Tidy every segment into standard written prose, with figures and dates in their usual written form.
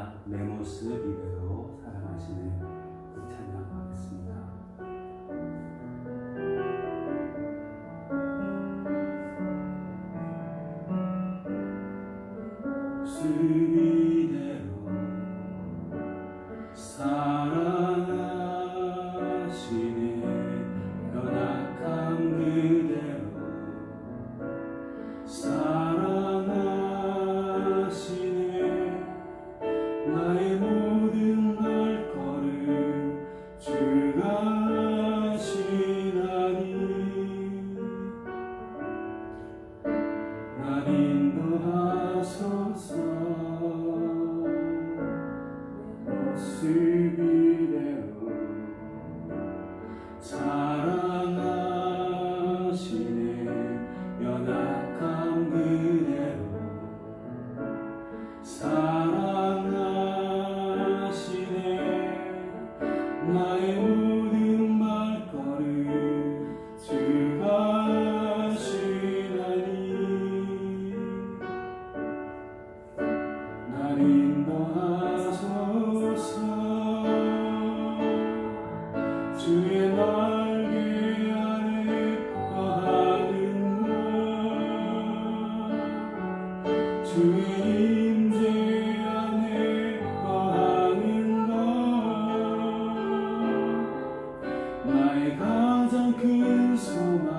나 내 모습 이대로 사랑하시네. 찬양하겠습니다. 모습 이대로 사랑하시네. 연약함 그대로 사랑하시네. 나의 모든 발걸음 주가 하시나니 날 인도하소서. 모습 이대로 사랑하시네. 연약함 그대로 사랑하시네. 나의 모든 발걸음 주가 하시나니 날 인도하소서. 주의 날개 아래 거하는 것 주의 임재 안에 거하는 것 나의 가장 큰 소망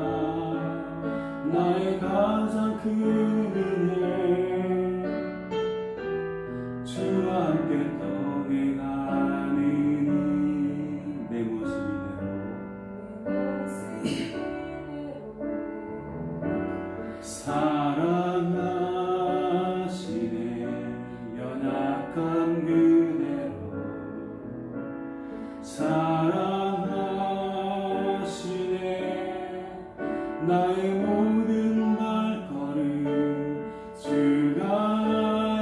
나의 가장 큰 은혜 주와 함께 동행하는 내 모습 이대로 사랑하시네. 연약함 그대로 사랑하시네. 나의 모든 발걸음 주가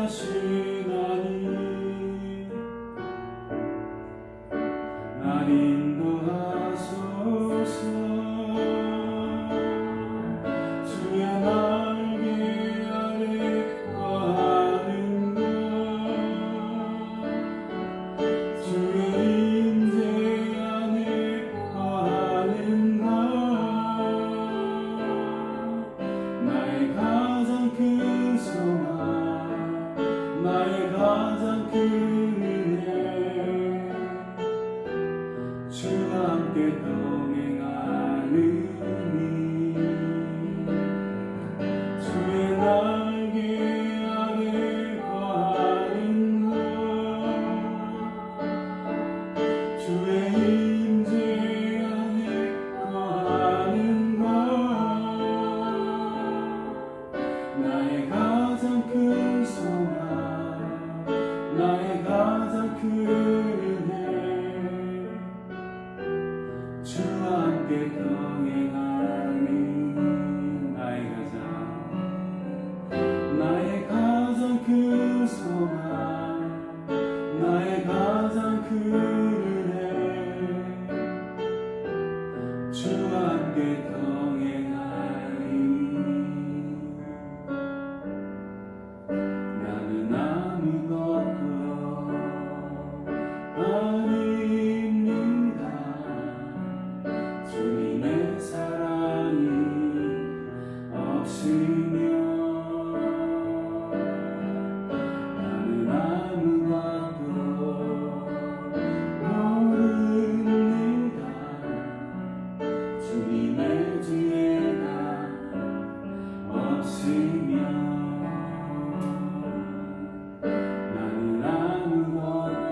하시나니 날 인도하소서. 주의 날개 아래 거하는 것 주의 임재 안에 거하는 것 나의 가장 큰 소망 나의 가장 큰 은혜 주와 함께 동행하는 주의 날개 아래 거하는 것 주의 임재 안에 거하는 것 나의 가장 큰 소망 나의 가장 큰 은혜 주와 함께 동행하는 나의 가장 큰 소망 나의 가장 큰 은혜 주와 함께 동행하니 나는 아무것도 아닙니다. 주님의 사랑이 없으면 나는 아무것도 모릅니다. 주님의 지혜가 없으면 나는 아무것도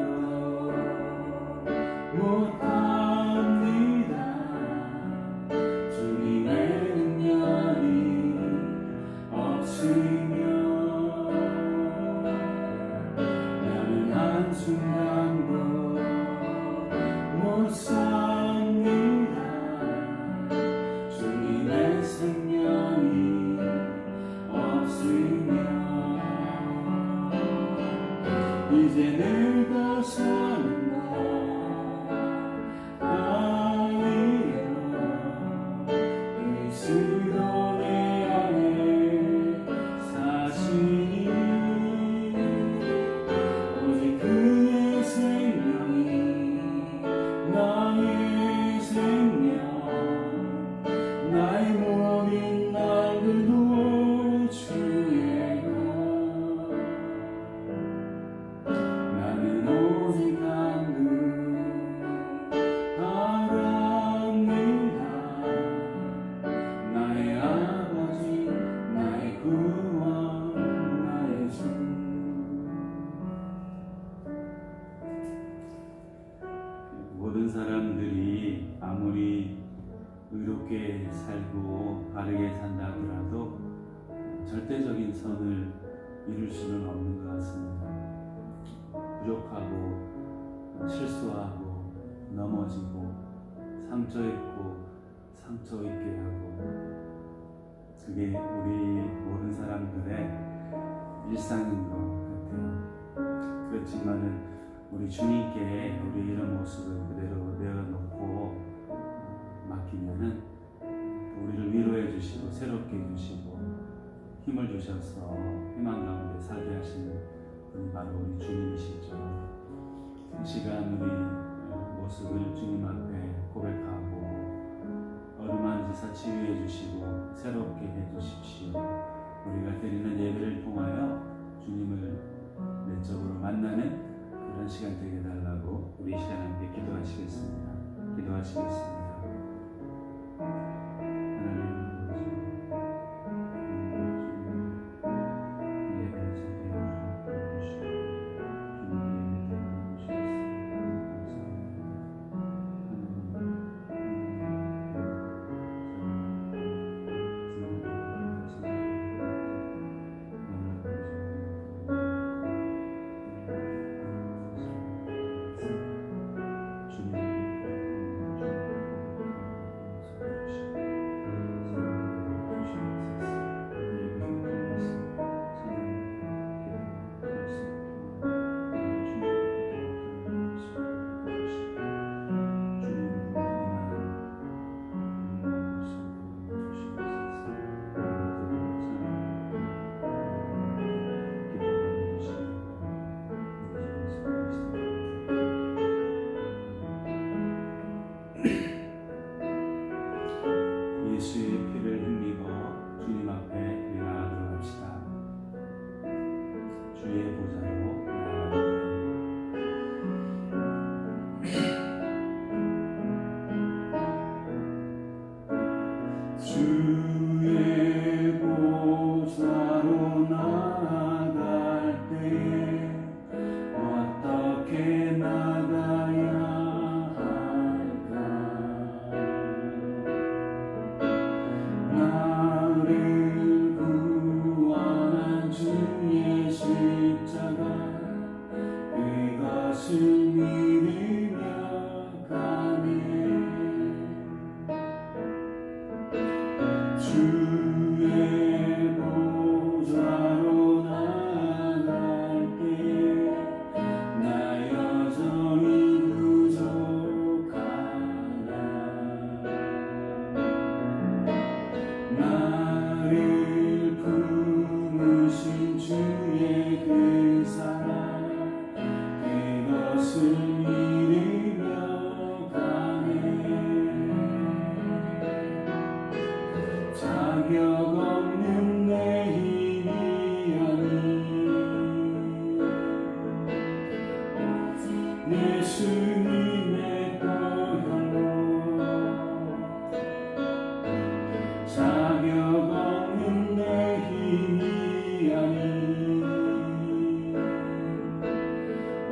못합니다. 주님의 능력이 없으면 나는 한순간도 못 삽니다. 주님의 생명이 없으면 이제 내가 사는 것 아니요 그리스도 내 안에 사시니 오직 그 절대적인 선을 이룰 수는 없는 것 같습니다. 부족하고 실수하고 넘어지고 상처 입고 상처 있게 하고, 그게 우리 모든 사람들의 일상인 것 같아요. 그렇지만은 우리 주님께 우리 이런 모습을 그대로 내어놓고 맡기면은 우리를 위로해 주시고 새롭게 해주시고 힘을 주셔서 희망 가운데 살게 하시는 분이 바로 우리 주님이시죠. 이 시간 우리 모습을 주님 앞에 고백하고 어루만지사 치유해 주시고 새롭게 해 주십시오. 우리가 드리는 예배를 통하여 주님을 내적으로 만나는 그런 시간 되게 달라고 우리 이 시간 함께 기도하시겠습니다. 기도하시겠습니다. 예수의 피를 흘리고 주님 앞에 우리 나아가도록 합시다. 주의 보좌로 주의 보좌로 나아갈 때에 어떻게 나가야 할까? 나를 구원한 주의 십자가, 그것을 믿으며 가네. 주의 보좌로 나아갈 때 나 여전히 부족하다. 나를 품으신 주의 그 사랑, 그것을 믿으며 가네. 자격 없는 내 힘이 아닌 내 주님의 보혈로, 자격 없는 내 힘이 아닌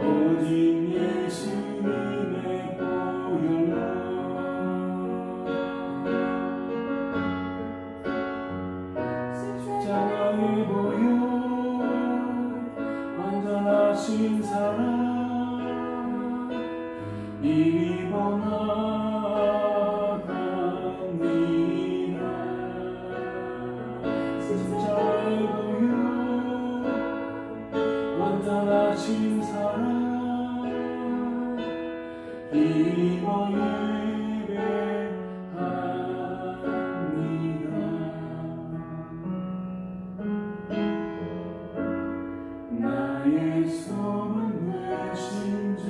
오직 예수님의 보혈로, 십자가의 보혈 완전하신 사랑 입어 나갑니다. 십자가의 보혈 완전하신 사랑 입어 예배합니다. 나의 소망 되신 주,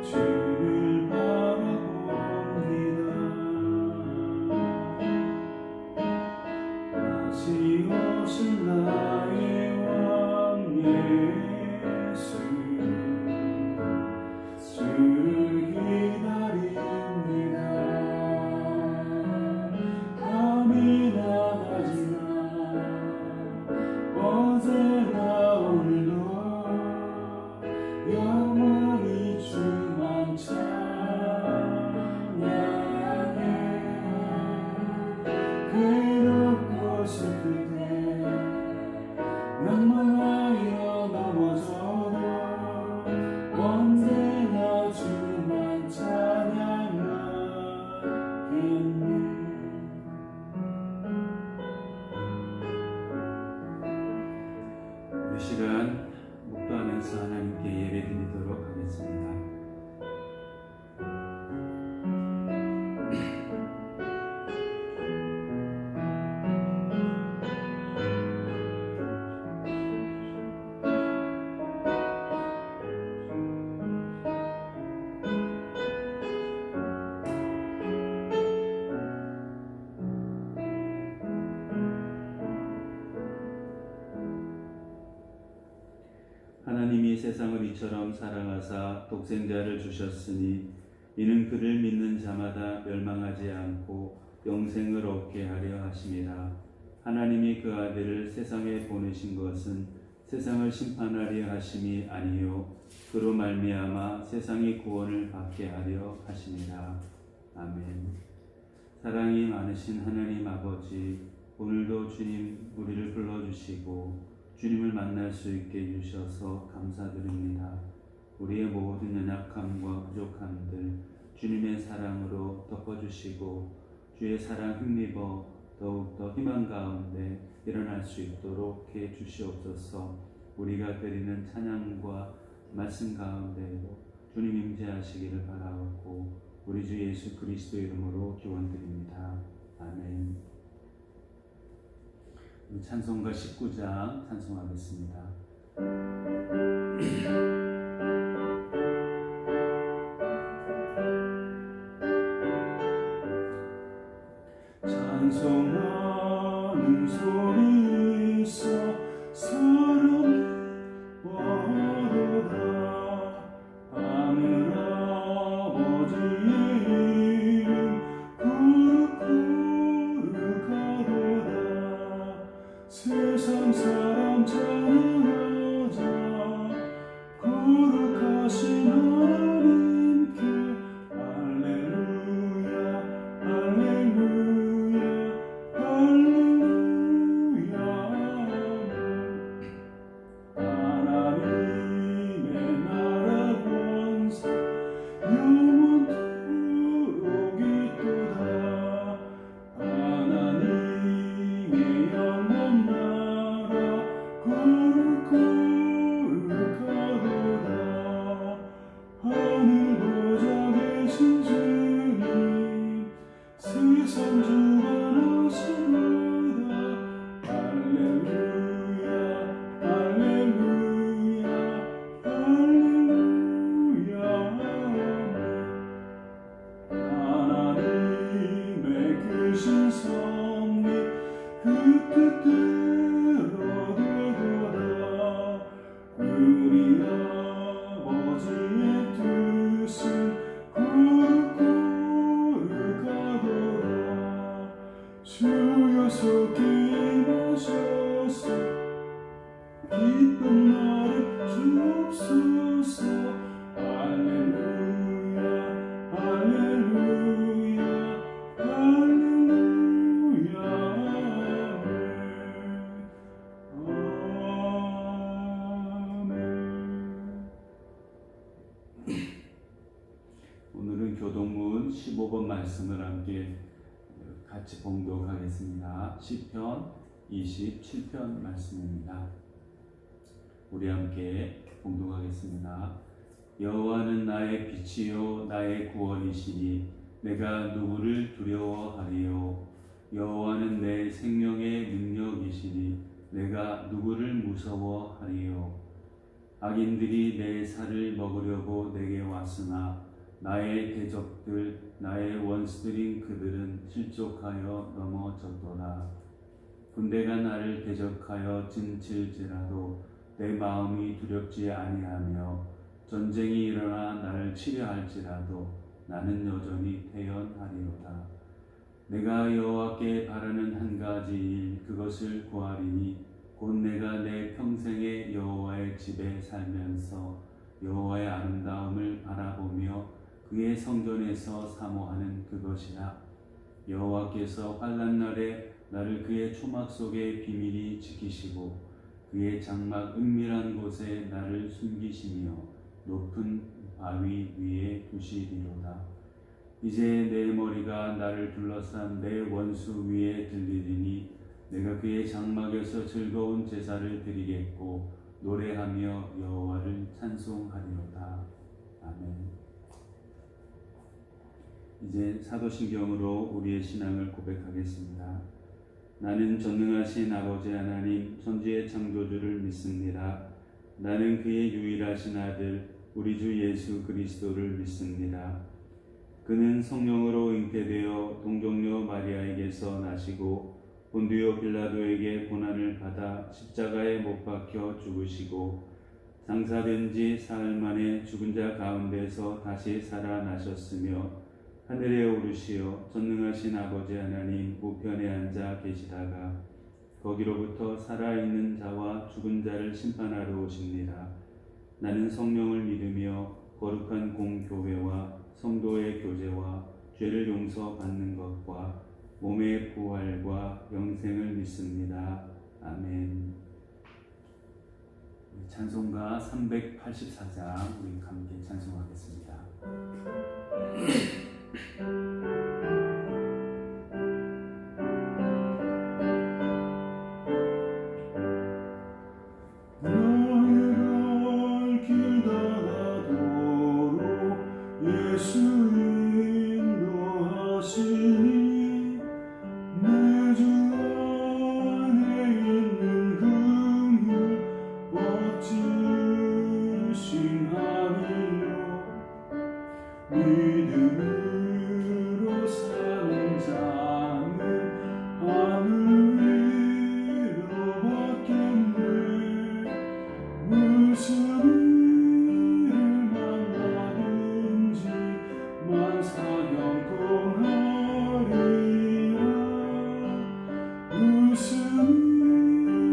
주를 바라봅니다. 다시 오실 나의 왕 예수, 주를 기다립니다. 밤이나 낮이나 어제나 오늘도 영원히 주만 찬양해. 하나님이 세상을 이처럼 사랑하사 독생자를 주셨으니 이는 그를 믿는 자마다 멸망하지 않고 영생을 얻게 하려 하심이라. 하나님이 그 아들을 세상에 보내신 것은 세상을 심판하려 하심이 아니요 그로 말미암아 세상이 구원을 받게 하려 하심이라. 아멘. 사랑이 많으신 하나님 아버지, 오늘도 주님 우리를 불러주시고 주님을 만날 수 있게 해주셔서 감사드립니다. 우리의 모든 연약함과 부족함들 주님의 사랑으로 덮어주시고 주의 사랑 힘입어 더욱더 희망 가운데 일어날 수 있도록 해 주시옵소서. 우리가 드리는 찬양과 말씀 가운데로 주님 임재하시기를 바라옵고 우리 주 예수 그리스도 이름으로 기원드립니다. 아멘. 찬송가 19장 찬송하겠습니다. 찬송하는 소리 있어 사람이 와도다. 하늘 아버지의 이름 거룩거룩하도다. 세상 사람 찬양하자. 거룩하신 하나님께 할렐루야 할렐루야 할렐루야. 하나님의 나라 권세 영원토록 있도다. 하나님의 영원 나라 거룩거룩하도다. 하늘 보좌 계신 주님 세상 주관하시도다. 할렐루야 할렐루야 할렐루야. 하나님의 크신 섭리 그 뜻대로 되도다. 우리 아버지의 뜻은 거룩거룩하도다. 주여 속히 임하셔서 기쁜 날을 주옵소서. 할렐루야 할렐루야 할렐루야. 아멘. 오늘은 교동문 15번 말씀을 함께 같이 봉독하겠습니다. 시편 27편 말씀입니다. 우리 함께 봉독하겠습니다. 여호와는 나의 빛이요 나의 구원이시니 내가 누구를 두려워하리요. 여호와는 내 생명의 능력이시니 내가 누구를 무서워하리요. 악인들이 내 살을 먹으려고 내게 왔으나 나의 대적들 나의 원수들인 그들은 실족하여 넘어졌도다. 군대가 나를 대적하여 진칠지라도 내 마음이 두렵지 아니하며 전쟁이 일어나 나를 치려할지라도 나는 여전히 태연하리로다. 내가 여호와께 바라는 한 가지 일 그것을 구하리니 곧 내가 내 평생에 여호와의 집에 살면서 여호와의 아름다움을 바라보며 그의 성전에서 사모하는 그것이라. 여호와께서 환난 날에 나를 그의 초막 속에 비밀히 지키시고 그의 장막 은밀한 곳에 나를 숨기시며 높은 바위 위에 두시리로다. 이제 내 머리가 나를 둘러싼 내 원수 위에 들리리니 내가 그의 장막에서 즐거운 제사를 드리겠고 노래하며 여호와를 찬송하리로다. 아멘. 이제 사도신경으로 우리의 신앙을 고백하겠습니다. 나는 전능하신 아버지 하나님 천지의 창조주를 믿습니다. 나는 그의 유일하신 아들 우리 주 예수 그리스도를 믿습니다. 그는 성령으로 잉태되어 동정녀 마리아에게서 나시고 본디오 빌라도에게 고난을 받아 십자가에 못 박혀 죽으시고 장사된 지 사흘 만에 죽은 자 가운데서 다시 살아나셨으며 하늘에 오르시어 전능하신 아버지 하나님 우편에 앉아 계시다가 거기로부터 살아있는 자와 죽은 자를 심판하러 오십니다. 나는 성령을 믿으며 거룩한 공교회와 성도의 교제와 죄를 용서받는 것과 몸의 부활과 영생을 믿습니다. 아멘. 찬송가 384장 우리 함께 찬송하겠습니다. 믿음으로 사는 자는 하늘 위로 받겠네. 무슨 일을 만나든지 만사형통하리라. 무슨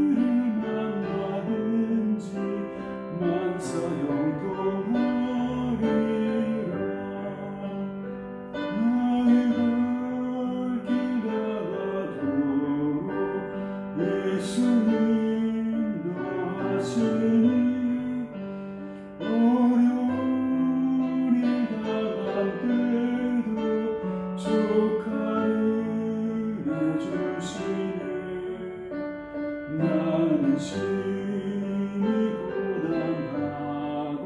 일을 만나든지 만사형통하리라. 나는 심히 고단하고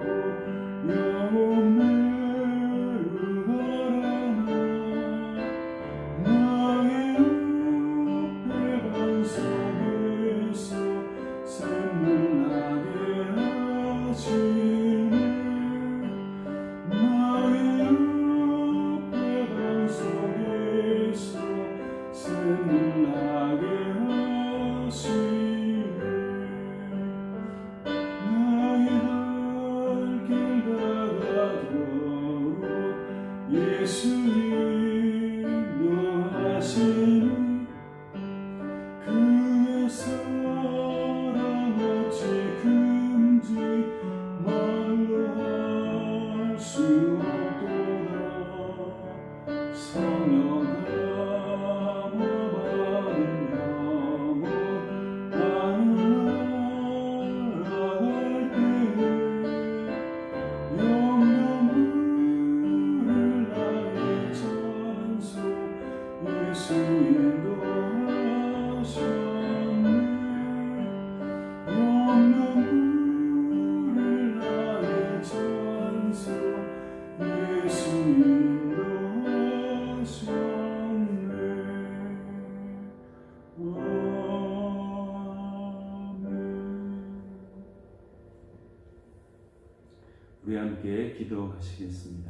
영혼 메우하라나. 나의 옆에 반석에서 샘물 나게 하시네. 나의 옆에 반석에서 샘물 나게 하시네. 예수 인도하시니 그의 사랑 어찌 금지 말로 할 수 없도다. 성령과 모바른 영혼 하늘 날아갈 때에 영영 예수 인도하셨네. 영영부를 나의 찬송 예수 인도하셨네. 아멘. 우리 함께 기도하시겠습니다.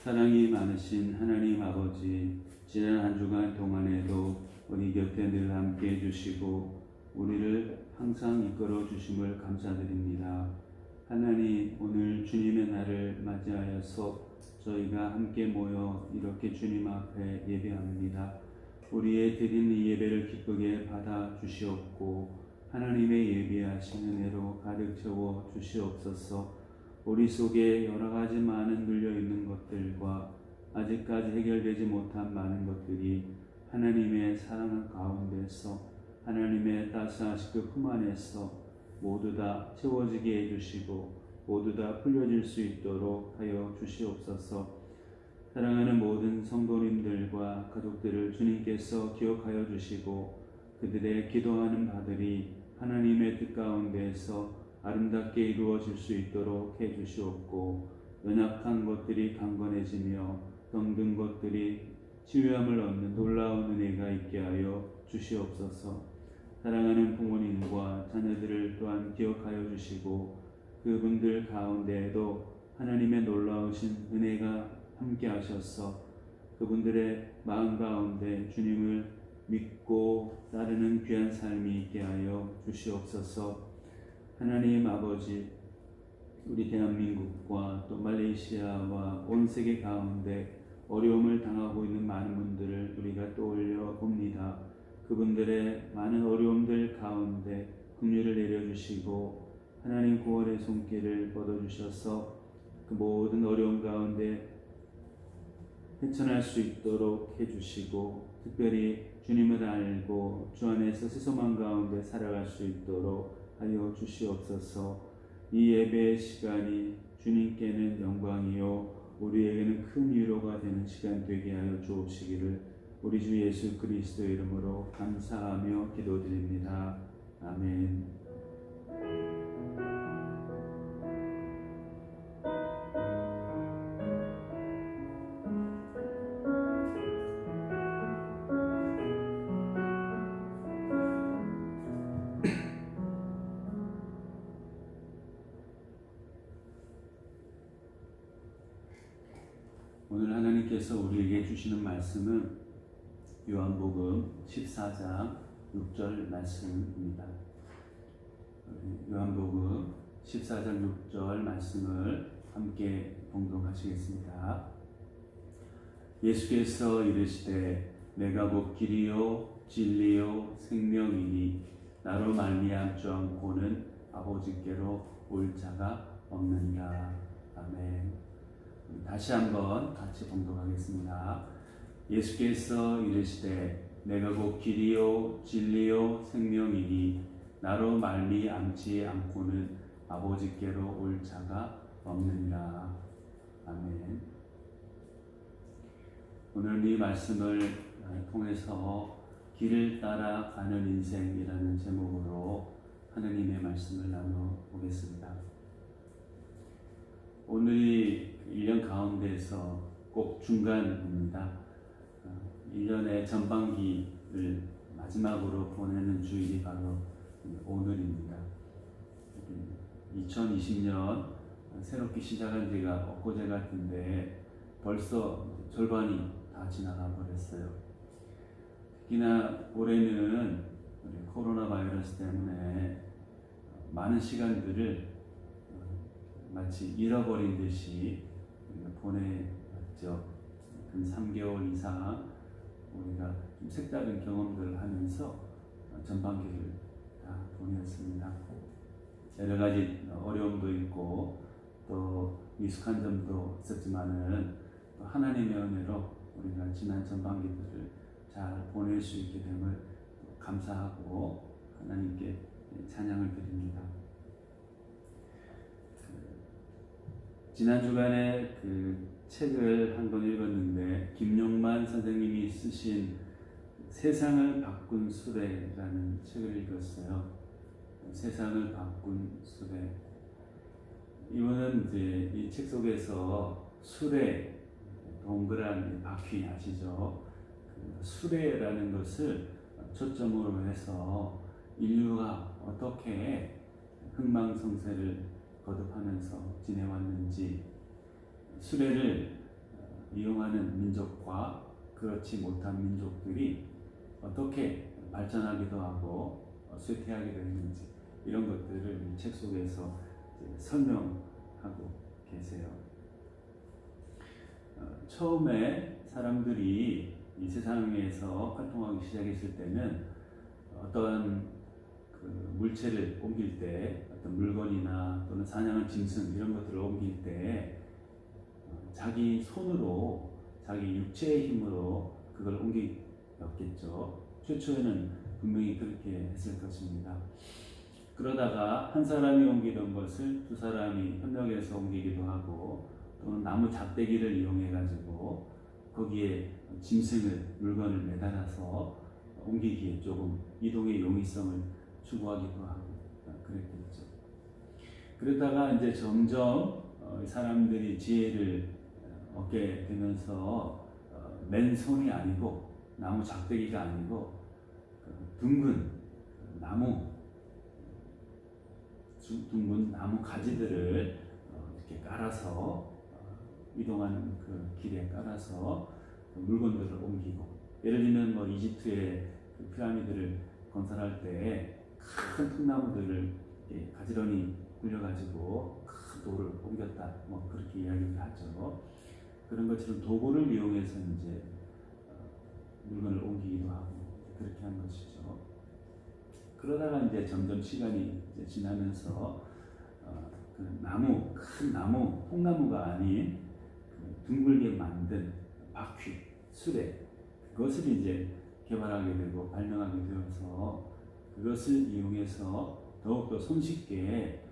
사랑이 많으신 하나님 아버지, 지난 한 주간 동안에도 우리 곁에 늘 함께 해주시고 우리를 항상 이끌어 주심을 감사드립니다. 하나님, 오늘 주님의 날을 맞이하여서 저희가 함께 모여 이렇게 주님 앞에 예배합니다. 우리의 드린 이 예배를 기쁘게 받아 주시옵고 하나님의 예비하신 은혜로 가득 채워 주시옵소서. 우리 속에 여러 가지 많은 눌려있는 것들과 아직까지 해결되지 못한 많은 것들이 하나님의 사랑 가운데서 하나님의 따스하신 그 품 안에서 모두 다 채워지게 해주시고 모두 다 풀려질 수 있도록 하여 주시옵소서. 사랑하는 모든 성도님들과 가족들을 주님께서 기억하여 주시고 그들의 기도하는 바들이 하나님의 뜻 가운데에서 아름답게 이루어질 수 있도록 해주시옵고 연약한 것들이 강건해지며 병든 것들이 치유함을 얻는 놀라운 은혜가 있게 하여 주시옵소서. 사랑하는 부모님과 자녀들을 또한 기억하여 주시고 그분들 가운데에도 하나님의 놀라우신 은혜가 함께 하셔서 그분들의 마음 가운데 주님을 믿고 따르는 귀한 삶이 있게 하여 주시옵소서. 하나님 아버지, 우리 대한민국과 또 말레이시아와 온 세계 가운데 어려움을 당하고 있는 많은 분들을 우리가 떠올려 봅니다. 그분들의 많은 어려움들 가운데 긍휼을 내려주시고 하나님 구원의 손길을 뻗어주셔서 그 모든 어려움 가운데 헤쳐날 수 있도록 해주시고, 특별히 주님을 알고 주 안에서 세소망 가운데 살아갈 수 있도록 하여 주시옵소서. 이 예배의 시간이 주님께는 영광이요 우리에게는 큰 위로가 되는 시간 되게 하여 주옵시기를 우리 주 예수 그리스도 이름으로 감사하며 기도드립니다. 아멘. 오늘 하나님께서 우리에게 주시는 말씀은 요한복음 14장 6절 말씀입니다. 요한복음 14장 6절 말씀을 함께 봉독하시겠습니다. 예수께서 이르시되 내가 곧 길이요 진리요 생명이니 나로 말미암지 않고는 아버지께로 올 자가 없느니라. 아멘. 다시 한번 같이 봉독하겠습니다. 예수께서 이르시되 내가 곧 길이요 진리요 생명이니 나로 말미암지 않고는 아버지께로 올 자가 없느니라. 아멘. 오늘 이 말씀을 통해서 길을 따라 가는 인생이라는 제목으로 하나님의 말씀을 나눠보겠습니다. 오늘이 1년 가운데에서 꼭 중간입니다. 1년의 전반기를 마지막으로 보내는 주일이 바로 오늘입니다. 2020년 새롭게 시작한 지가 엊그제 같은데 벌써 절반이 다 지나가 버렸어요. 특히나 올해는 코로나 바이러스 때문에 많은 시간들을 마치 잃어버린 듯이 우리가 보내왔죠. 근 3개월 이상 우리가 좀 색다른 경험들을 하면서 전반기를 다 보냈습니다. 여러 가지 어려움도 있고 또 미숙한 점도 있었지만은 또 하나님의 은혜로 우리가 지난 전반기들을 잘 보낼 수 있게 됨을 감사하고 하나님께 찬양을 드립니다. 지난 주간에 그 책을 한 권 읽었는데 김용만 선생님이 쓰신 세상을 바꾼 수레라는 책을 읽었어요. 세상을 바꾼 수레. 이분은 이제 이 책 속에서 수레, 동그란 바퀴 아시죠? 그 수레라는 것을 초점으로 해서 인류가 어떻게 흥망성쇠를 거듭하면서 지내왔는지, 수레를 이용하는 민족과 그렇지 못한 민족들이 어떻게 발전하기도 하고 쇠퇴하기도 했는지, 이런 것들을 이 책 속에서 설명하고 계세요. 처음에 사람들이 이 세상에서 활동하기 시작했을 때는 어떠한 그 물체를 옮길 때, 어떤 물건이나 또는 사냥한 짐승 이런 것들을 옮길 때 자기 손으로, 자기 육체의 힘으로 그걸 옮겼겠죠. 최초에는 분명히 그렇게 했을 것입니다. 그러다가 한 사람이 옮기던 것을 두 사람이 협력해서 옮기기도 하고, 또는 나무 작대기를 이용해 가지고 거기에 짐승을, 물건을 매달아서 옮기기에 조금 이동의 용이성을 추구하기도 하고 그랬겠죠. 그러다가 이제 점점 사람들이 지혜를 얻게 되면서 맨손이 아니고, 나무 작대기가 아니고 둥근 나무 가지들을 이렇게 깔아서 이동하는 그 길에 깔아서 물건들을 옮기고, 예를 들면 뭐 이집트의 그 피라미드를 건설할 때 큰 통나무들을 가지런히 굴려가지고 큰 돌을 옮겼다, 뭐 그렇게 이야기를 하죠. 그런 것처럼 도구를 이용해서 이제 물건을 옮기기도 하고 그렇게 한 것이죠. 그러다가 이제 점점 시간이 이제 지나면서 그 나무, 큰 나무, 통나무가 아닌 그 둥글게 만든 바퀴, 수레, 그것을 이제 개발하게 되고 발명하게 되어서 그것을 이용해서 더욱더 손쉽게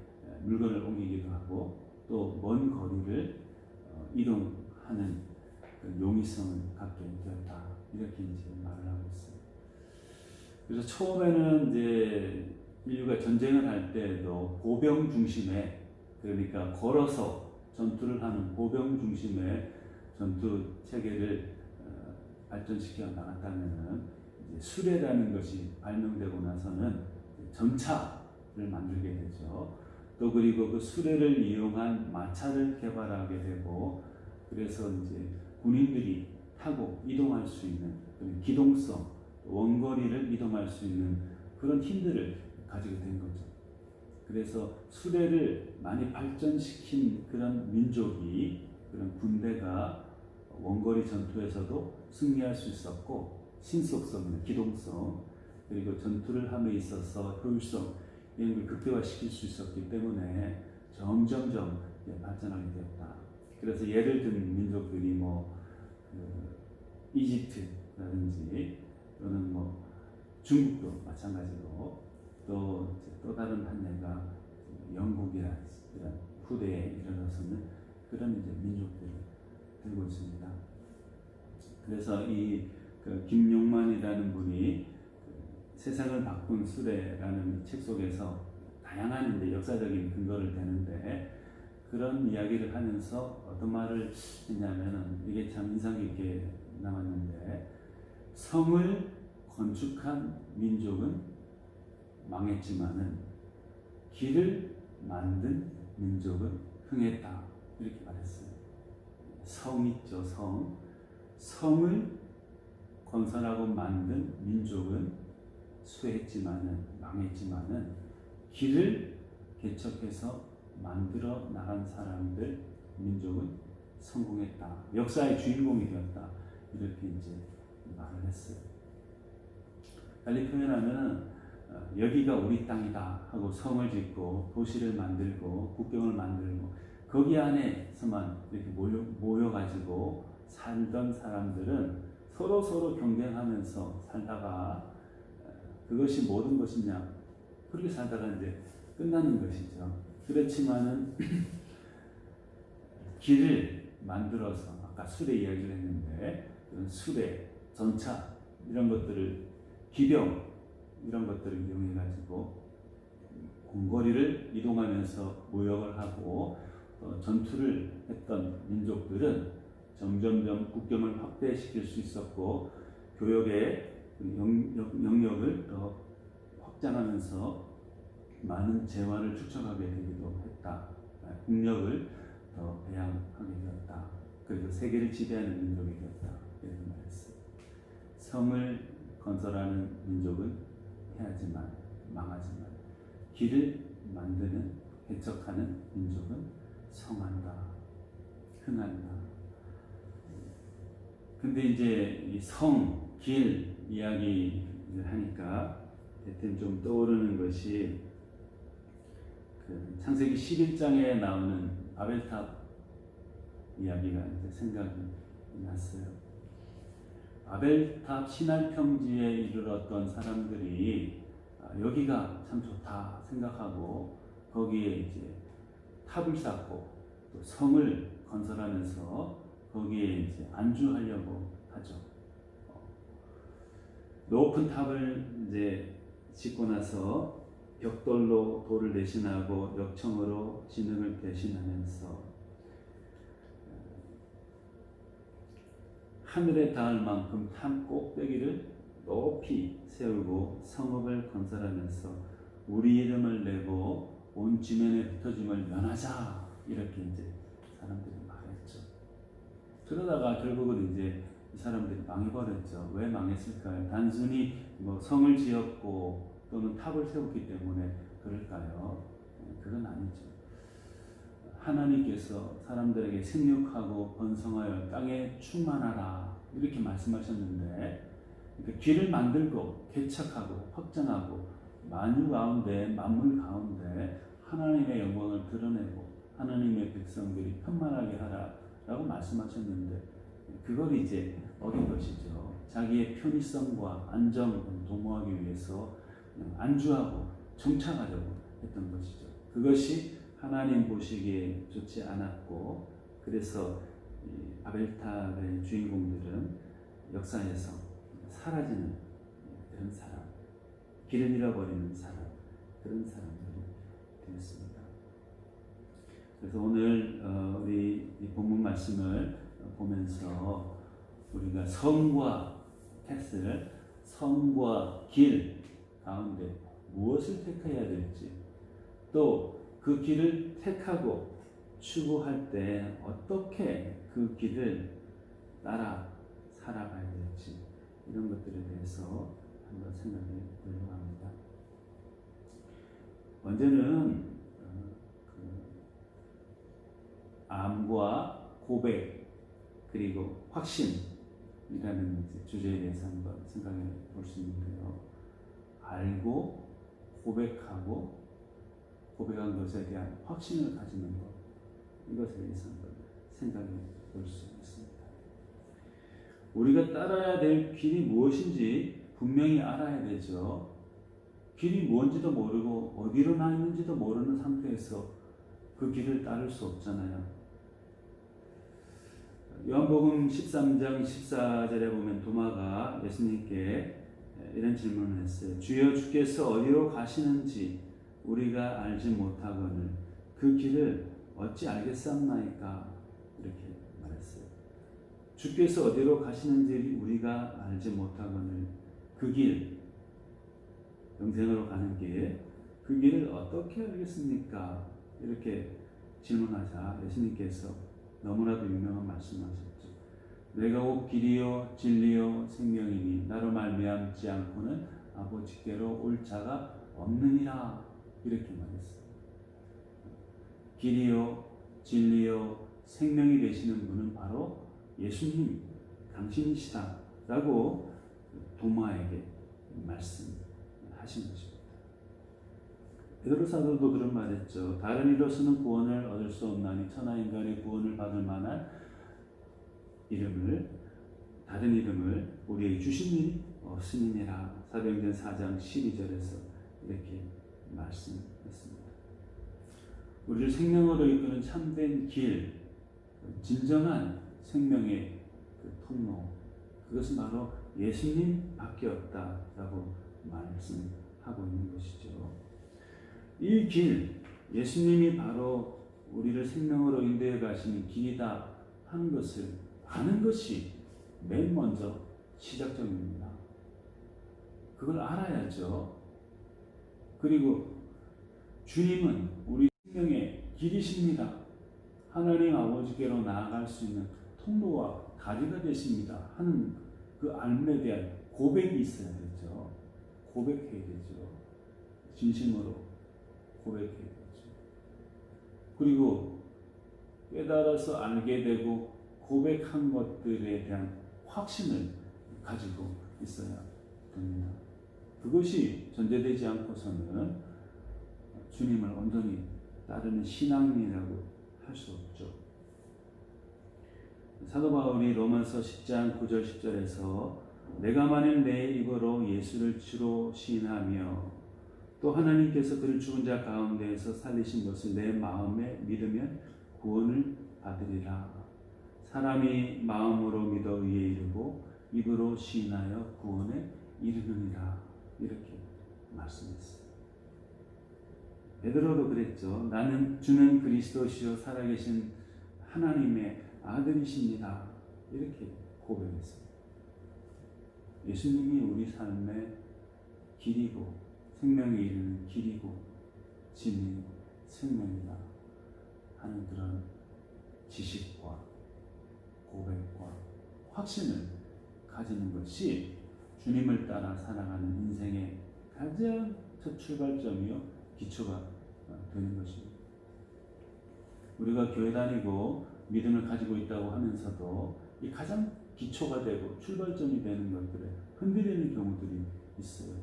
물건을 옮기기도 하고 또 먼 거리를 이동하는 그 용이성을 갖게 되었다, 이렇게 이제 말을 하고 있어요. 그래서 처음에는 이제 인류가 전쟁을 할 때도 보병 중심의, 그러니까 걸어서 전투를 하는 보병 중심의 전투 체계를 발전시켜 나갔다면은 이제 수레라는 것이 발명되고 나서는 전차를 만들게 되죠. 또 그리고 그 수레를 이용한 마차를 개발하게 되고, 그래서 이제 군인들이 타고 이동할 수 있는 그런 기동성, 원거리를 이동할 수 있는 그런 힘들을 가지게 된 거죠. 그래서 수레를 많이 발전시킨 그런 민족이, 그런 군대가 원거리 전투에서도 승리할 수 있었고, 신속성이나 기동성, 그리고 전투를 함에 있어서 효율성, 이런 걸 극대화시킬 수 있었기 때문에 점점점 발전하게 되었다. 그래서 예를 든 민족들이 이집트라든지 또는 중국도 마찬가지로 또 다른 한 예가 영국이나 이런 후대에 이르러서는 그런 이제 민족들을 들고 있습니다. 그래서 그 김용만이라는 분이 그 세상을 바꾼 수레라는 책 속에서 다양한 이제 역사적인 근거를 대는데, 그런 이야기를 하면서 어떤 말을 했냐면은 이게 참 인상 깊게 남았는데, 성을 건축한 민족은 망했지만은 길을 만든 민족은 흥했다, 이렇게 말했어요. 성 있죠, 성. 성을 건설하고 만든 민족은 수했지만은, 망했지만은 길을 개척해서 만들어 나간 사람들, 민족은 성공했다, 역사의 주인공이 되었다, 이렇게 이제 말을 했어요. 달리 표현하면 여기가 우리 땅이다 하고 성을 짓고 도시를 만들고 국경을 만들고 거기 안에서만 이렇게 모여가지고 살던 사람들은 서로 경쟁하면서 살다가 그것이 모든 것이냐, 그렇게 살다가 이제 끝나는 것이죠. 그렇지만은 길을 만들어서, 아까 수레 이야기를 했는데 수레, 전차 이런 것들을, 기병 이런 것들을 이용해 가지고 공거리를 이동하면서 무역을 하고 전투를 했던 민족들은 점점점 국경을 확대시킬 수 있었고, 교역의 영역을 더 확장하면서 많은 재화를 축적하게 되기도 했다. 국력을 더 배양하게 되었다. 그리고 세계를 지배하는 민족이 되었다, 이렇게 말했어요. 성을 건설하는 민족은 해하지만 망하지만 길을 만드는, 개척하는 민족은 성한다, 흥한다. 근데 이제 이 성, 길 이야기를 하니까 대뜸 좀 떠오르는 것이 그 창세기 11장에 나오는 바벨탑 이야기가 이제 생각이 났어요. 바벨탑 신할 평지에 이르렀던 사람들이 여기가 참 좋다 생각하고 거기에 이제 탑을 쌓고 또 성을 건설하면서 거기에 이제 안주하려고 하죠. 높은 탑을 이제 짓고 나서 벽돌로 돌을 대신하고 벽청으로 진흙을 대신하면서 하늘에 닿을 만큼 탑 꼭대기를 높이 세우고 성읍을 건설하면서 우리 이름을 내고 온 지면에 흩어짐을 면하자, 이렇게 이제 사람들이 말했죠. 그러다가 결국은 이제 사람들이 망해버렸죠. 왜 망했을까요? 단순히 뭐 성을 지었고 또는 탑을 세웠기 때문에 그럴까요? 그건 아니죠. 하나님께서 사람들에게 생육하고 번성하여 땅에 충만하라 이렇게 말씀하셨는데, 그러니까 길을 만들고 개척하고 확장하고 만유 가운데 만물 가운데 하나님의 영광을 드러내고 하나님의 백성들이 편만하게 하라라고 말씀하셨는데, 그걸 이제 어긴 것이죠. 자기의 편의성과 안정을 도모하기 위해서 그냥 안주하고 정착하려고 했던 것이죠. 그것이 하나님 보시기에 좋지 않았고, 그래서 이 바벨탑의 주인공들은 역사에서 사라지는 그런 사람, 길을 잃어버리는 사람, 그런 사람들이 되었습니다. 그래서 오늘 우리 이 본문 말씀을 보면서 우리가 성과 텍스트를 성과 길 가운데 무엇을 택해야 될지, 또 그 길을 택하고 추구할 때 어떻게 그 길을 따라 살아가야 될지, 이런 것들에 대해서 한번 생각해 보려고 합니다. 먼저는 암과 고백 그리고 확신이라는 주제에 대해서 한번 생각해 볼 수 있는데요. 알고 고백하고 고백한 것에 대한 확신을 가지는 것, 이것에 대해서 한번 생각해 볼 수 있습니다. 우리가 따라야 될 길이 무엇인지 분명히 알아야 되죠. 길이 뭔지도 모르고 어디로 나 있는지도 모르는 상태에서 그 길을 따를 수 없잖아요. 요한복음 13장 14절에 보면 도마가 예수님께 이런 질문을 했어요. 주여, 주께서 어디로 가시는지 우리가 알지 못하거늘 그 길을 어찌 알겠사옵나이까? 이렇게 말했어요. 주께서 어디로 가시는지 우리가 알지 못하거늘 그 길, 영생으로 가는 길, 그 길을 어떻게 알겠습니까? 이렇게 질문하자 예수님께서 너무나도 유명한 말씀하셨죠. 내가 곧 길이요 진리요 생명이니 나로 말미암지 않고는 아버지께로 올 자가 없느니라, 이렇게 말했어요. 길이요 진리요 생명이 되시는 분은 바로 예수님 당신이시다라고 도마에게 말씀하신 것입니다. 베드로 사도도 그런 말했죠. 다른 이로서는 구원을 얻을 수 없나니 천하 인간의 구원을 받을 만한 다른 이름을 우리에게 주신 일이 없음이니라. 사도행전 4장 12절에서 이렇게 말씀했습니다. 우리를 생명으로 이끄는 참된 길, 진정한 생명의 그 통로, 그것은 바로 예수님밖에 없다라고 말씀하고 있는 것이죠. 이 길, 예수님이 바로 우리를 생명으로 인도해 가시는 길이다 하는 것을 아는 것이 맨 먼저 시작점입니다. 그걸 알아야죠. 그리고 주님은 우리 생명의 길이십니다. 하나님 아버지께로 나아갈 수 있는 통로와 다리가 되십니다 하는 그 알에 대한 고백이 있어야 되죠. 고백해야 되죠. 진심으로 고백해야 되죠. 그리고 깨달아서 알게 되고 고백한 것들에 대한 확신을 가지고 있어야 됩니다. 그것이 전제되지 않고서는 주님을 온전히 따르는 신앙인이라고 할 수 없죠. 사도 바울이 로마서 10장 9절 10절에서 내가 만일 내 입으로 예수를 주로 시인하며 또 하나님께서 그를 죽은 자 가운데에서 살리신 것을 내 마음에 믿으면 구원을 받으리라. 사람이 마음으로 믿어 의에 이르고 입으로 시인하여 구원에 이르느니라. 이렇게 말씀했어요. 베드로도 그랬죠. 나는 주는 그리스도시요 살아계신 하나님의 아들이십니다. 이렇게 고백했어요. 예수님이 우리 삶의 길이고 생명에 이르는 길이고 진리고 생명이다 하는 그런 지식과 고백과 확신을 가지는 것이 주님을 따라 살아가는 인생의 가장 첫 출발점이요 기초가 되는 것입니다. 우리가 교회 다니고 믿음을 가지고 있다고 하면서도 이 가장 기초가 되고 출발점이 되는 것들에 흔들리는 경우들이 있어요.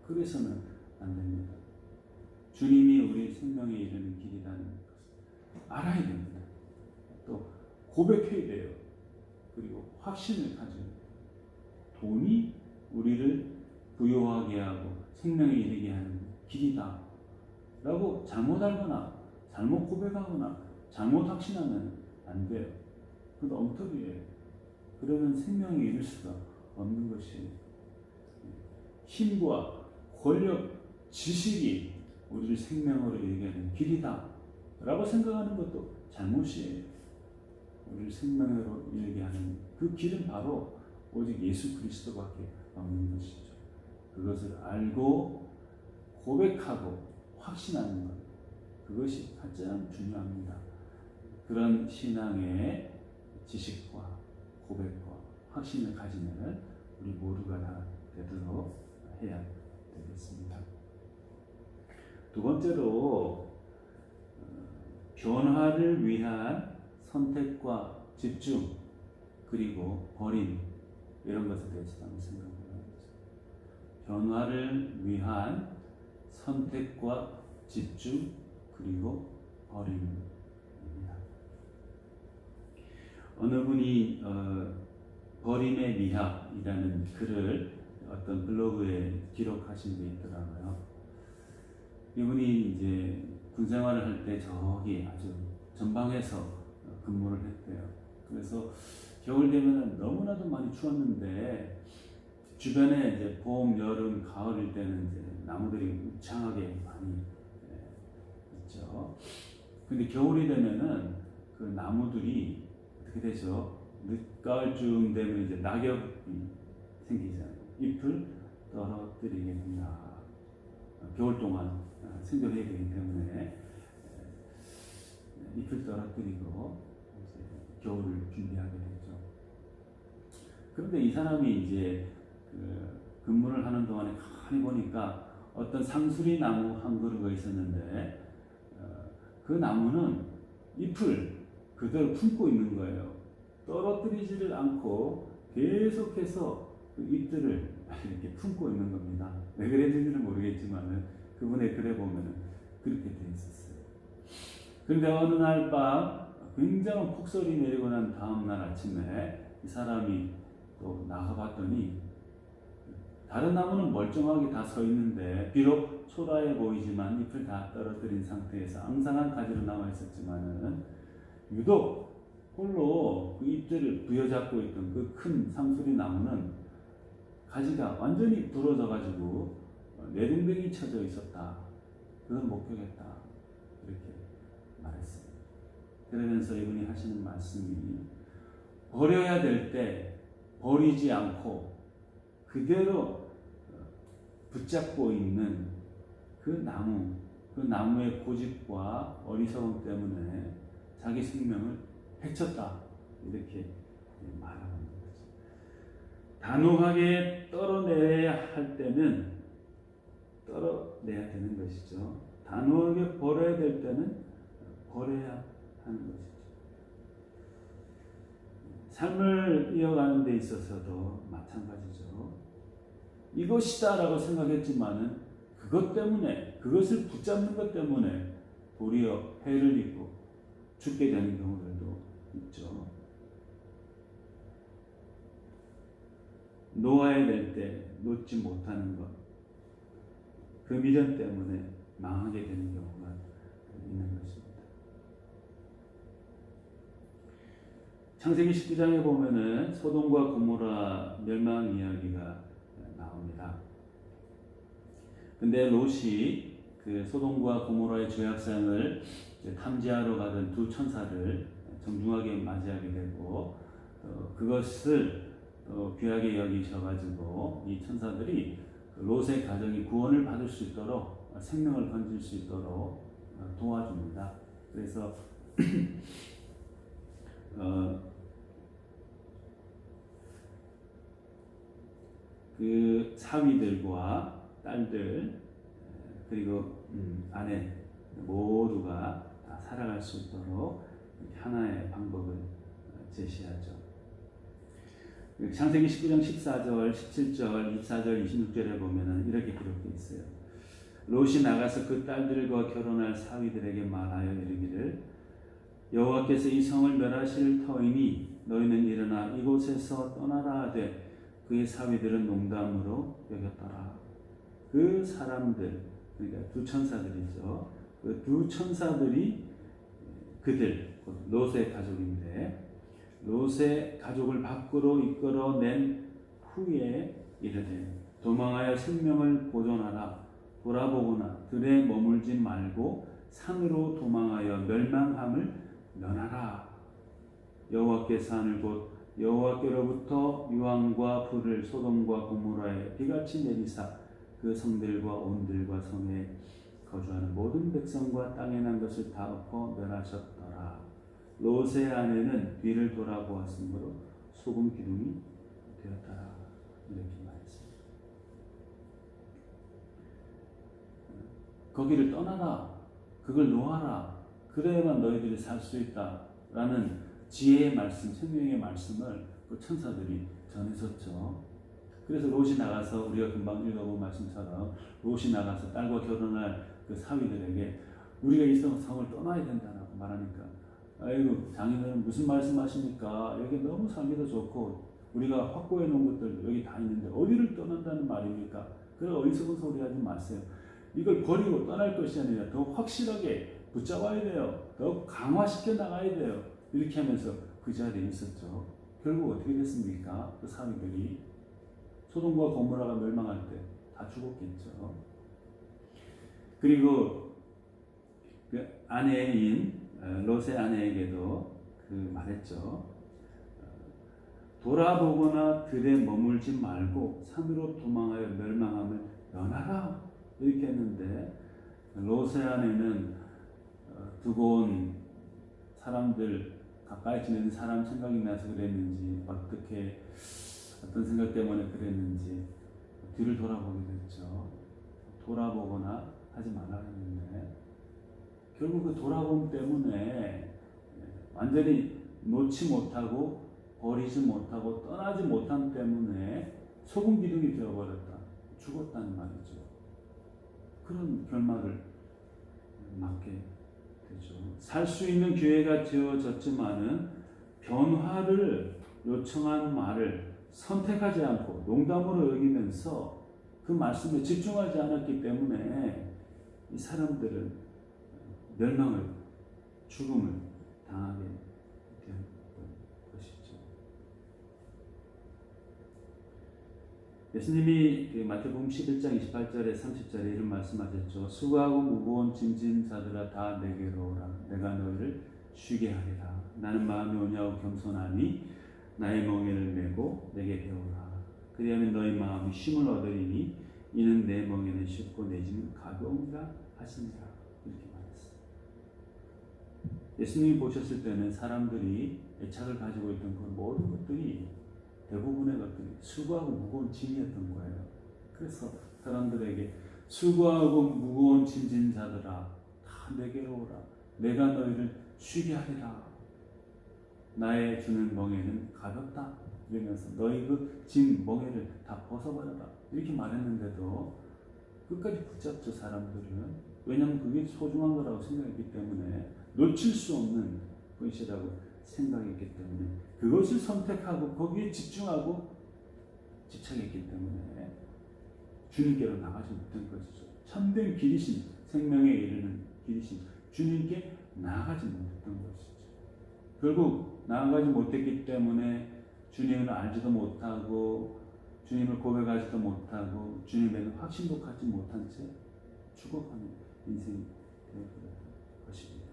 그래서는 안 됩니다. 주님이 우리 생명에 이르는 길이라는 것을 알아야 됩니다. 또 고백해야 돼요. 그리고 확신을 가져요. 돈이 우리를 부유하게 하고 생명에 이르게 하는 길이다 라고 잘못 알거나 잘못 고백하거나 잘못 확신하면 안 돼요. 그건 엉터리예요. 그러면 생명에 이를 수가 없는 것이에요. 힘과 권력, 지식이 우리를 생명으로 이르게 하는 길이다 라고 생각하는 것도 잘못이에요. 우리를 생명으로 이르게 하는 그 길은 바로 오직 예수 그리스도밖에 없는 것이죠. 그것을 알고 고백하고 확신하는 것, 그것이 가장 중요합니다. 그런 신앙의 지식과 고백과 확신을 가지면 우리 모두가 다 되도록 해야 되겠습니다. 두 번째로 변화를 위한 선택과 집중 그리고 버림 이런 것에 대해서 한번 생각을 해보겠습니다. 변화를 위한 선택과 집중 그리고 버림입니다. 어느 분이 버림의 미학이라는 글을 어떤 블로그에 기록하신 게 있더라고요. 이분이 이제 군 생활을 할 때 저기 아주 전방에서 근무를 했대요. 그래서 겨울 되면 너무나도 많이 추웠는데 주변에 이제 봄, 여름, 가을일 때는 이제 나무들이 우창하게 많이 있죠. 근데 겨울이 되면은 그 나무들이 어떻게 되죠? 늦가을쯤 되면 이제 낙엽이 생기잖아요. 잎을 떨어뜨리게 된다. 겨울 동안 생존해야 되기 때문에 잎을 떨어뜨리고 겨울을 준비하게 되죠. 그런데 이 사람이 이제 근무를 하는 동안에 가만히 보니까 어떤 상수리 나무 한 그루가 있었는데 그 나무는 잎을 그대로 품고 있는 거예요. 떨어뜨리지를 않고 계속해서 그 잎들을 이렇게 품고 있는 겁니다. 왜 그랬는지는 모르겠지만 그분의 글에 보면 그렇게 되어 있었어요. 그런데 어느 날 밤 굉장한 폭설이 내리고 난 다음 날 아침에 이 사람이 또 나가봤더니 다른 나무는 멀쩡하게 다 서 있는데 비록 초라해 보이지만 잎을 다 떨어뜨린 상태에서 앙상한 가지로 나와 있었지만은 유독 홀로 그 잎들을 부여잡고 있던 그 큰 상수리 나무는 가지가 완전히 부러져 가지고 내동댕이 쳐져 있었다. 그걸 목격했다. 이렇게 말했어요. 그러면서 이분이 하시는 말씀이 버려야 될 때 버리지 않고 그대로 붙잡고 있는 그 나무의 고집과 어리석음 때문에 자기 생명을 해쳤다. 이렇게 말하는 거죠. 단호하게 떨어내야 할 때는 떨어내야 되는 것이죠. 단호하게 버려야 될 때는 버려야 하는 것이죠. 삶을 이어가는 데 있어서도 마찬가지죠. 이것이다라고 생각했지만은 그것 때문에, 그것을 붙잡는 것 때문에 도리어 해를 입고 죽게 되는 경우들도 있죠. 놓아야 될 때 놓지 못하는 것, 그 미련 때문에 망하게 되는 경우가 있는 것입니다. 창세기 19장에 보면은 소돔과 고모라 멸망 이야기가 나옵니다. 근데 롯이 그 소돔과 고모라의 죄악상을 탐지하러 가던 두 천사를 정중하게 맞이하게 되고 그것을 귀하게 여기셔가지고 이 천사들이 롯의 가정이 구원을 받을 수 있도록 생명을 건질 수 있도록 도와줍니다. 그래서 그 사위들과 딸들 그리고 아내 모두가 다 살아갈 수 있도록 하나의 방법을 제시하죠. 창세기 19장 14절, 17절, 24절, 26절에 보면은 이렇게 기록되어 있어요. 롯이 나가서 그 딸들과 결혼할 사위들에게 말하여 이르기를 여호와께서 이 성을 멸하실 터이니 너희는 일어나 이곳에서 떠나라 하되 그의 사위들은 농담으로 여겼더라. 그 사람들, 그러니까 두 천사들이죠. 그 두 천사들이 그들, 롯의 가족인데 롯의 가족을 밖으로 이끌어낸 후에 이르되 도망하여 생명을 보존하라. 돌아보거나 들에 머물지 말고 산으로 도망하여 멸망함을 면하라. 여호와께서 하늘 곧 여호와께로부터 유황과 불을 소돔과 고모라에 비같이 내리사 그 성들과 온들과 성에 거주하는 모든 백성과 땅에 난 것을 다 엎어 멸하셨더라. 롯의 아내는 뒤를 돌아보았으므로 소금 기둥이 되었더라. 이렇게 말했습니다. 거기를 떠나라. 그걸 놓아라. 그래야만 너희들이 살 수 있다라는 지혜의 말씀, 생명의 말씀을 그 천사들이 전해줬죠. 그래서 롯이 나가서 우리가 금방 읽어본 말씀처럼 롯이 나가서 딸과 결혼할 그 사위들에게 우리가 이 성을 떠나야 된다고 말하니까 아이고 장인어른 무슨 말씀하십니까? 여기 너무 살기도 좋고 우리가 확보해 놓은 것들 여기 다 있는데 어디를 떠난다는 말입니까? 그래 어리석은 소리 하지 마세요. 이걸 버리고 떠날 것이 아니라 더 확실하게 붙잡아야 돼요. 더 강화시켜 나가야 돼요. 이렇게 하면서 그 자리에 있었죠. 결국 어떻게 됐습니까? 그 사위들이 소돔과 고모라가 멸망할 때 다 죽었겠죠. 그리고 그 아내인 롯의 아내에게도 그 말했죠. 돌아보거나 들에 머물지 말고 산으로 도망하여 멸망함을 면하라. 이렇게 했는데 롯의 아내는 두고 온 사람들 가까이 지내는 사람 생각이 나서 그랬는지 어떤 생각 때문에 그랬는지 뒤를 돌아보게 됐죠. 돌아보거나 하지 말라 했는데 결국 그 돌아봄 때문에 완전히 놓지 못하고 버리지 못하고 떠나지 못함 때문에 소금 기둥이 되어버렸다. 죽었다는 말이죠. 그런 결말을 맞게 되죠. 살 수 있는 기회가 주어졌지만은 변화를 요청한 말을 선택하지 않고 농담으로 여기면서 그 말씀에 집중하지 않았기 때문에 이 사람들은 멸망을, 죽음을 당하게 된 것이죠. 예수님이 마태복음 11장 28절에 30절에 이런 말씀하셨죠. 수고하고 무거운 짐진 자들아 다 내게로 오라. 내가 너희를 쉬게 하리라. 나는 마음이 온유하고 겸손하니 나의 멍에를 메고 내게 배우라. 그리하면 너희 마음이 쉼을 얻으리니 이는 내 멍에는 쉽고 내 짐은 가벼우니라 하시니라. 이렇게 말했어요. 예수님이 보셨을 때는 사람들이 애착을 가지고 있던 그 모든 것들이 대부분의 것들이 수고하고 무거운 짐이었던 거예요. 그래서 사람들에게 수고하고 무거운 짐진 자들아 다 내게로 오라. 내가 너희를 쉬게 하리라. 나의 주는 멍에는 가볍다. 이러면서 너희 그 짐 멍에를 다 벗어버려라. 이렇게 말했는데도 끝까지 붙잡죠. 사람들은. 왜냐하면 그게 소중한 거라고 생각했기 때문에 놓칠 수 없는 것이라고 생각했기 때문에 그것을 선택하고 거기에 집중하고 집착했기 때문에 주님께로 나가지 못한 것이죠. 참된 길이신 생명에 이르는 길이신 주님께 나아가지 못했던 것이죠. 결국 나아가지 못했기 때문에 주님을 알지도 못하고 주님을 고백하지도 못하고 주님에는 확신도 갖지 못한 채 죽어가는 인생이 되어버린 것입니다.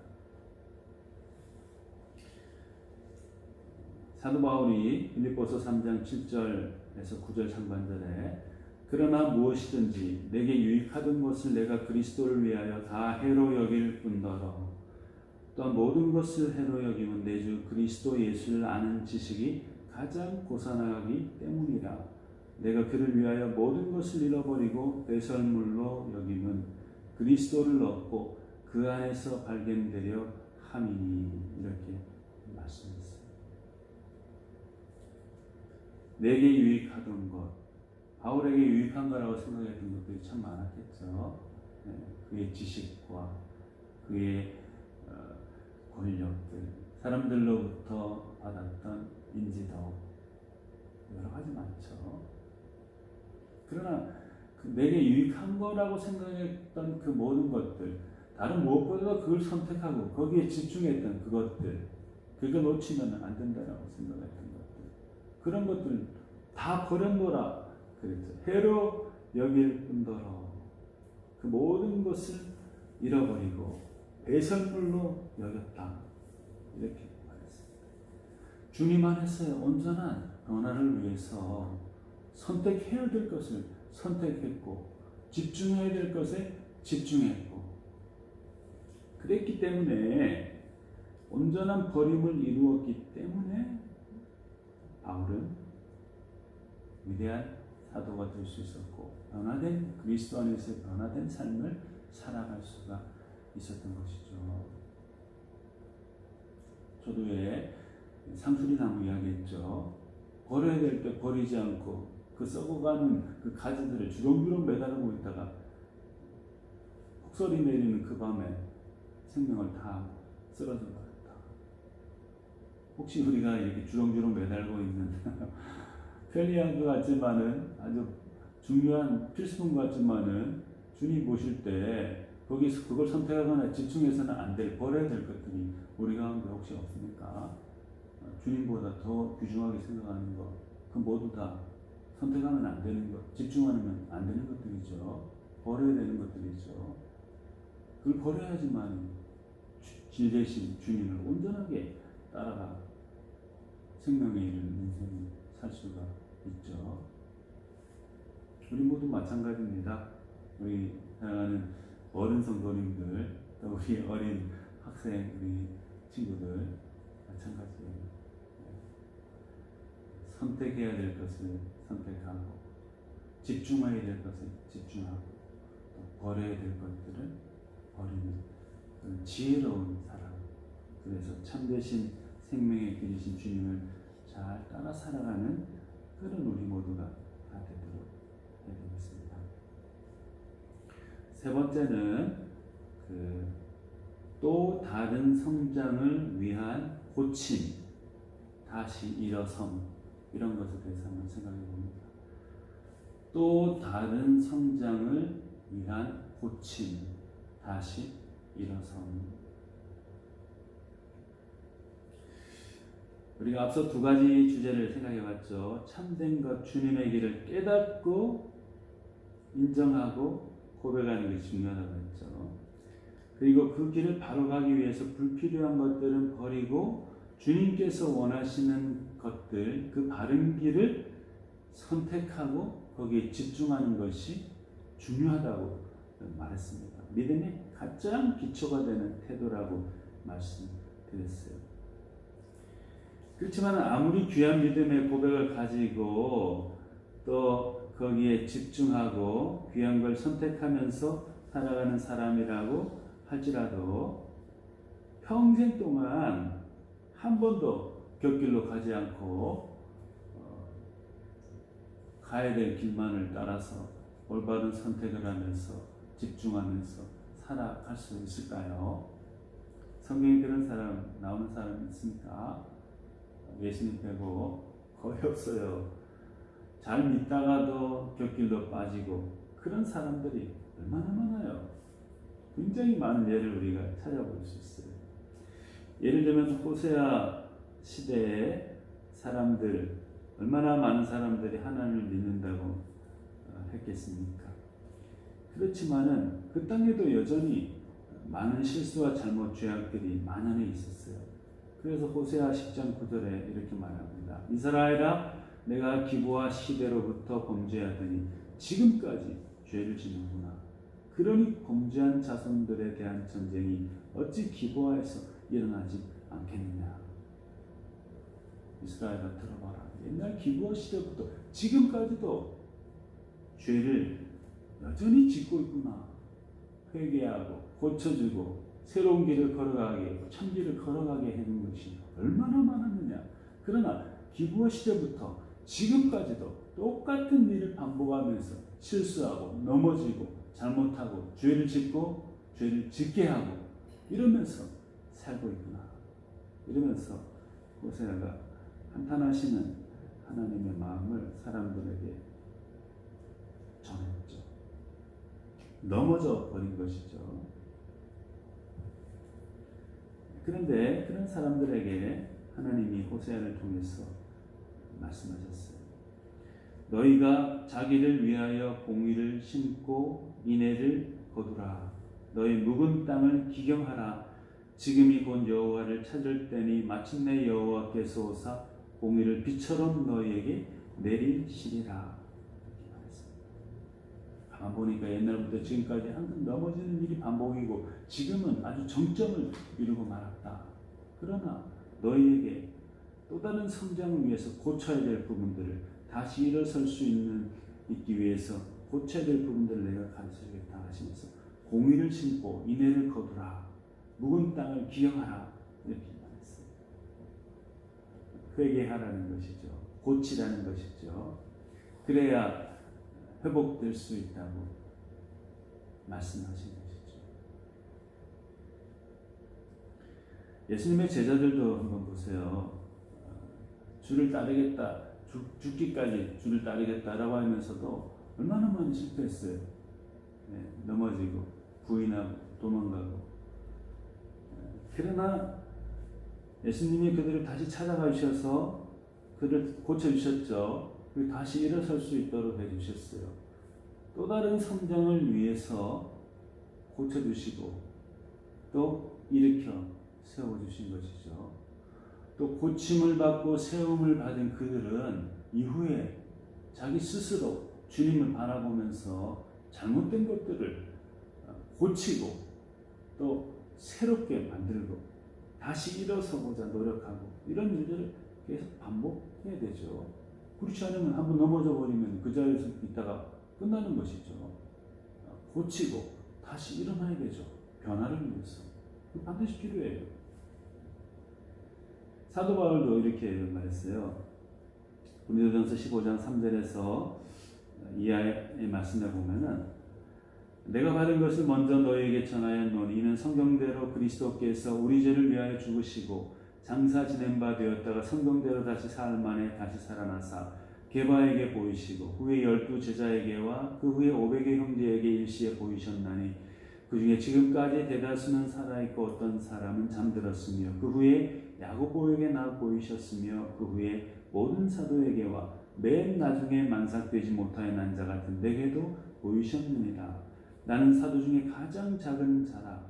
사도 바울이 빌립보서 3장 7절에서 9절 상반절에 그러나 무엇이든지 내게 유익하던 것을 내가 그리스도를 위하여 다 해로 여길 뿐더러 또한 모든 것을 해로 여기면 내 주 그리스도 예수를 아는 지식이 가장 고사나가기 때문이라. 내가 그를 위하여 모든 것을 잃어버리고 배설물로 여김은 그리스도를 얻고 그 안에서 발견되려 함이니 이렇게 말씀했어요. 내게 유익하던 것, 바울에게 유익한 거라고 생각했던 것들이 참 많았겠죠. 그의 지식과 그의 권력들, 사람들로부터 받았던 인지도 여러 가지 많죠. 그러나 내게 유익한 거라고 생각했던 그 모든 것들, 다른 무엇보다도 그걸 선택하고 거기에 집중했던 그것들, 그거 놓치면 안 된다라고 생각했던 것들, 그런 것들 다 버렸노라 그랬죠. 해로 여길 뿐더러 그 모든 것을 잃어버리고 배설물로 여겼다 이렇게 말했습니다. 주님 안에서의 온전한 변화를 위해서 선택해야 될 것을 선택했고 집중해야 될 것에 집중했고 그랬기 때문에 온전한 버림을 이루었기 때문에 바울은 위대한 사도가 될 수 있었고 변화된 그리스도 안에서 변화된 삶을 살아갈 수가 있었던 것이죠. 저도 왜 상수리 나무 이야기했죠. 버려야 될 때 버리지 않고 그 썩어가는 그 가지들을 주렁주렁 매달고 있다가 폭설이 내리는 그 밤에 생명을 다 쓰러져 버렸다. 혹시 우리가 이렇게 주렁주렁 매달고 있는 편리한 것 같지만은 아주 중요한 필수품 같지만은 주님 보실 때 거기서 그걸 선택하거나 집중해서는 안 될 버려야 될 것들이 우리 가운데 혹시 없습니까? 주님보다 더 귀중하게 생각하는 것, 그 모두 다 선택하면 안 되는 것, 집중하면 안 되는 것들이죠. 버려야 되는 것들이죠. 그걸 버려야지만 질 대신 주님을 온전하게 따라가 생명에 이르는 인생을 살 수가 있죠. 우리 모두 마찬가지입니다. 우리 사랑하는 어른 성도님들, 또 우리 어린 학생, 우리 친구들 마찬가지예요. 선택해야 될 것을 선택하고 집중해야 될 것을 집중하고 또 버려야 될 것들을 버리는 그런 지혜로운 사람, 그래서 참되신 생명의 길이신 주님을 잘 따라 살아가는 그런 우리 모두가 다 되도록 해야 되겠습니다. 세 번째는 또 다른 성장을 위한 고침, 다시 일어섬, 이런 것에 대해서 한번 생각해 봅니다. 또 다른 성장을 위한 고침, 다시 일어섬. 우리가 앞서 두 가지 주제를 생각해 봤죠. 참된 것, 주님의 길을 깨닫고 인정하고 고백하는 것이 중요하다고 했죠. 그리고 그 길을 바로 가기 위해서 불필요한 것들은 버리고 주님께서 원하시는 것들, 그 바른 길을 선택하고 거기에 집중하는 것이 중요하다고 말했습니다. 믿음의 가장 기초가 되는 태도라고 말씀드렸어요. 그렇지만 아무리 귀한 믿음의 고백을 가지고 또 거기에 집중하고 귀한 걸 선택하면서 살아가는 사람이라고 할지라도 평생 동안 한 번도 곁길로 가지 않고 가야 될 길만을 따라서 올바른 선택을 하면서 집중하면서 살아갈 수 있을까요? 성경에 그런 사람 나오는 사람 있습니까? 예수님 빼고 거의 없어요. 잘 믿다가도 곁길로 빠지고 그런 사람들이 얼마나 많아요. 굉장히 많은 예를 우리가 찾아볼 수 있어요. 예를 들면 호세아 시대의 사람들, 얼마나 많은 사람들이 하나님을 믿는다고 했겠습니까? 그렇지만은 그 땅에도 여전히 많은 실수와 잘못 죄악들이 만연해 있었어요. 그래서 호세아 10장 9절에 이렇게 말합니다. 이스라엘아, 내가 기브와 시대로부터 범죄하더니 지금까지 죄를 짓는구나. 그러니 범죄한 자손들에 대한 전쟁이 어찌 기브와에서 일어나지 않겠느냐. 이스라엘아, 들어봐라. 옛날 기부어 시대부터 지금까지도 죄를 여전히 짓고 있구나. 회개하고 고쳐주고 새로운 길을 걸어가게 하고 참 길을 걸어가게 해준 것이 얼마나 많았느냐. 그러나 기부어 시대부터 지금까지도 똑같은 일을 반복하면서 실수하고 넘어지고 잘못하고 죄를 짓고 죄를 짓게 하고 이러면서 살고 있구나. 이러면서 호세아가 한탄하시는 하나님의 마음을 사람들에게 전했죠. 넘어져 버린 것이죠. 그런데 그런 사람들에게 하나님이 호세아를 통해서 말씀하셨어요. 너희가 자기를 위하여 공의를 심고 인애를 거두라. 너희 묵은 땅을 기경하라. 지금이 곧 여호와를 찾을 때니 마침내 여호와께서 오사 공의를 비처럼 너희에게 내리시리라. 이렇게 말했습니다. 가만 보니까 옛날부터 지금까지 항상 넘어지는 일이 반복이고 지금은 아주 정점을 이루고 말았다. 그러나 너희에게 또 다른 성장을 위해서 고쳐야 될 부분들을 다시 일어설 수 있기 위해서 고쳐야 될 부분들을 내가 가르쳐주겠다 하시면서 공의를 심고 인애를 거두라. 묵은 땅을 기경하라. 이렇게 말했어요. 회개하라는 것이죠. 고치라는 것이죠. 그래야 회복될 수 있다고 말씀하신 것이죠. 예수님의 제자들도 한번 보세요. 주를 따르겠다, 죽기까지 주를 따르겠다라고 하면서도 얼마나 많이 실패했어요. 네, 넘어지고 부인하고 도망가고. 그러나 예수님이 그들을 다시 찾아가 주셔서 그를 고쳐주셨죠. 그리고 다시 일어설 수 있도록 해주셨어요. 또 다른 성장을 위해서 고쳐주시고 또 일으켜 세워주신 것이죠. 또 고침을 받고 세움을 받은 그들은 이후에 자기 스스로 주님을 바라보면서 잘못된 것들을 고치고 또 새롭게 만들고 다시 일어서고자 노력하고 이런 일들을 계속 반복해야 되죠. 그렇지 않으면 한번 넘어져 버리면 그 자리에서 있다가 끝나는 것이죠. 고치고 다시 일어나야 되죠. 변화를 위해서. 반드시 필요해요. 사도 바울도 이렇게 말했어요. 고린도전서 15장 3절에서 이하의 말씀을 보면은 내가 받은 것을 먼저 너희에게 전하였노니 이는 성경대로 그리스도께서 우리 죄를 위하여 죽으시고 장사 지낸 바 되었다가 성경대로 다시 사흘 만에 다시 살아나사 게바에게 보이시고 후에 12 제자에게와 그 후에 500의 형제에게 일시에 보이셨나니 그 중에 지금까지 대다수는 살아있고 어떤 사람은 잠들었으며 그 후에 야고보에게 나 보이셨으며 그 후에 모든 사도에게와 맨 나중에 만삭되지 못하여 난 자 같은 내게도 보이셨느니라. 나는 사도 중에 가장 작은 자라.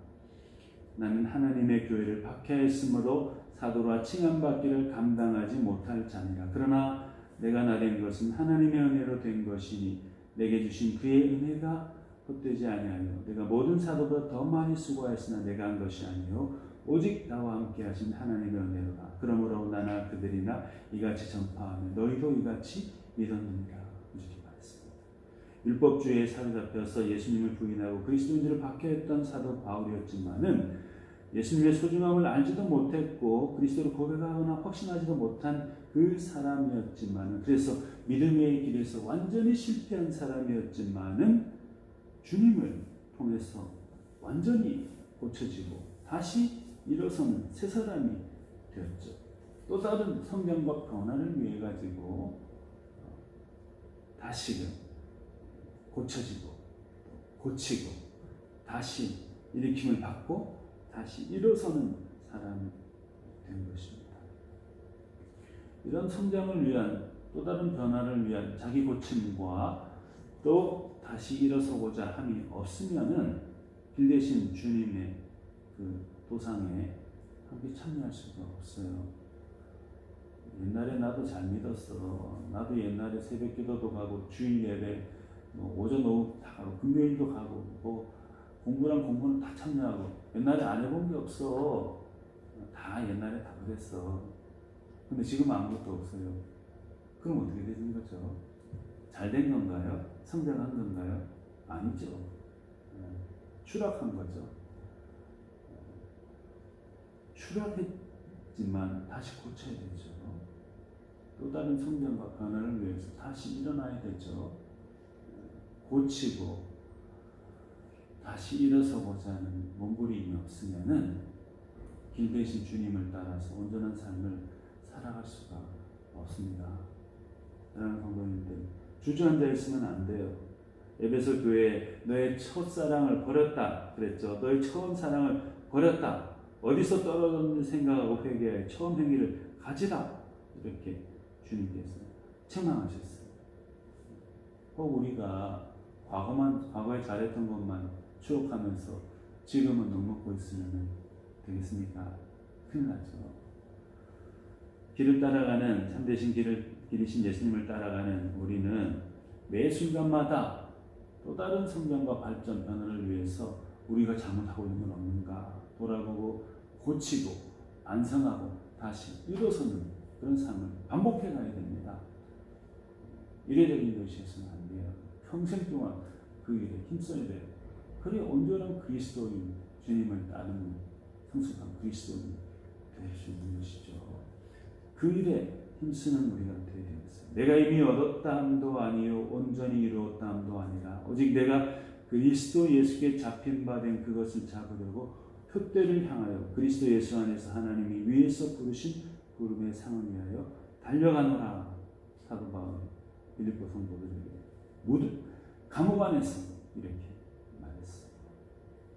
나는 하나님의 교회를 박해하였으므로 사도라 칭함받기를 감당하지 못할 자니라. 그러나 내가 나된 것은 하나님의 은혜로 된 것이니 내게 주신 그의 은혜가 헛되지 아니하여 내가 모든 사도보다 더 많이 수고하였으나 내가 한 것이 아니요 오직 나와 함께 하신 하나님의 은혜로라. 그러므로 나나 그들이나 이같이 전파하며 너희도 이같이 믿었느니라. 이렇게 말했습니다. 율법주의에 사로잡혀서 예수님을 부인하고 그리스도인들을 박해했던 사도 바울이었지만은 예수님의 소중함을 알지도 못했고 그리스도를 고백하거나 확신하지도 못한 그 사람이었지만은 그래서 믿음의 길에서 완전히 실패한 사람이었지만은 주님을 통해서 완전히 고쳐지고 다시 일어서는 새 사람이 되었죠. 또 다른 성장과 변화를 위해 가지고 다시금 고쳐지고 고치고 다시 일으킴을 받고 다시 일어서는 사람이 된 것입니다. 이런 성장을 위한 또 다른 변화를 위한 자기 고침과 또 다시 일어서고자 함이 없으면은 길 대신 주님의 그 도상에 함께 참여할 수가 없어요. 옛날에 나도 잘 믿었어. 나도 옛날에 새벽기도도 가고 주일 예배, 오전 오후 다 가고 금요일도 가고 공부랑 공부는 다 참여하고 옛날에 안 해본 게 없어. 다 옛날에 다 그랬어. 근데 지금 아무것도 없어요. 그럼 어떻게 되는 거죠? 잘 된 건가요? 성장한 건가요? 아니죠. 추락한 거죠. 추락했지만 다시 고쳐야 되죠. 또 다른 성장과 변화를 위해서 다시 일어나야 되죠. 고치고 다시 일어서고자 하는 몸부림이 없으면은 길 대신 주님을 따라서 온전한 삶을 살아갈 수가 없습니다. 사랑하는 성도님들, 주저앉아 있으면 안 돼요. 에베소 교회에 너의 첫사랑을 버렸다 그랬죠. 너의 처음 사랑을 버렸다. 어디서 떨어졌는지 생각하고 회개하여 처음 행위를 가지라. 이렇게 주님께서 책망하셨어요. 꼭 우리가 과거에 잘했던 것만 추억하면서 지금은 넉넉고 있으면 되겠습니까? 큰일 나죠. 길을 따라가는 참되신 길이신 예수님을 따라가는 우리는 매 순간마다 또 다른 성장과 발전, 변화를 위해서 우리가 잘못하고 있는 건 없는가 돌아보고 고치고 안성하고 다시 일어서는 그런 삶을 반복해 가야 됩니다. 이례적인 것이 있으면 안 돼요. 평생 동안 그 일에 힘써야 돼요. 그래 온전한 그리스도인, 주님을 따르는 성숙한 그리스도인이 될 수 있는 것이죠. 그 일에 힘쓰는 우리가 되어야 되겠어요. 내가 이미 얻었다 함도 아니요 온전히 이루었다 함도 아니라 오직 내가 그리스도 예수께 잡힌 바 된 그것을 잡으려고 표대를 향하여 그리스도 예수 안에서 하나님이 위에서 부르신 부름의 상을 위하여 달려가노라. 사도 바울 빌립보 성도들에게 모두 감옥 안에서 이렇게 말했어요.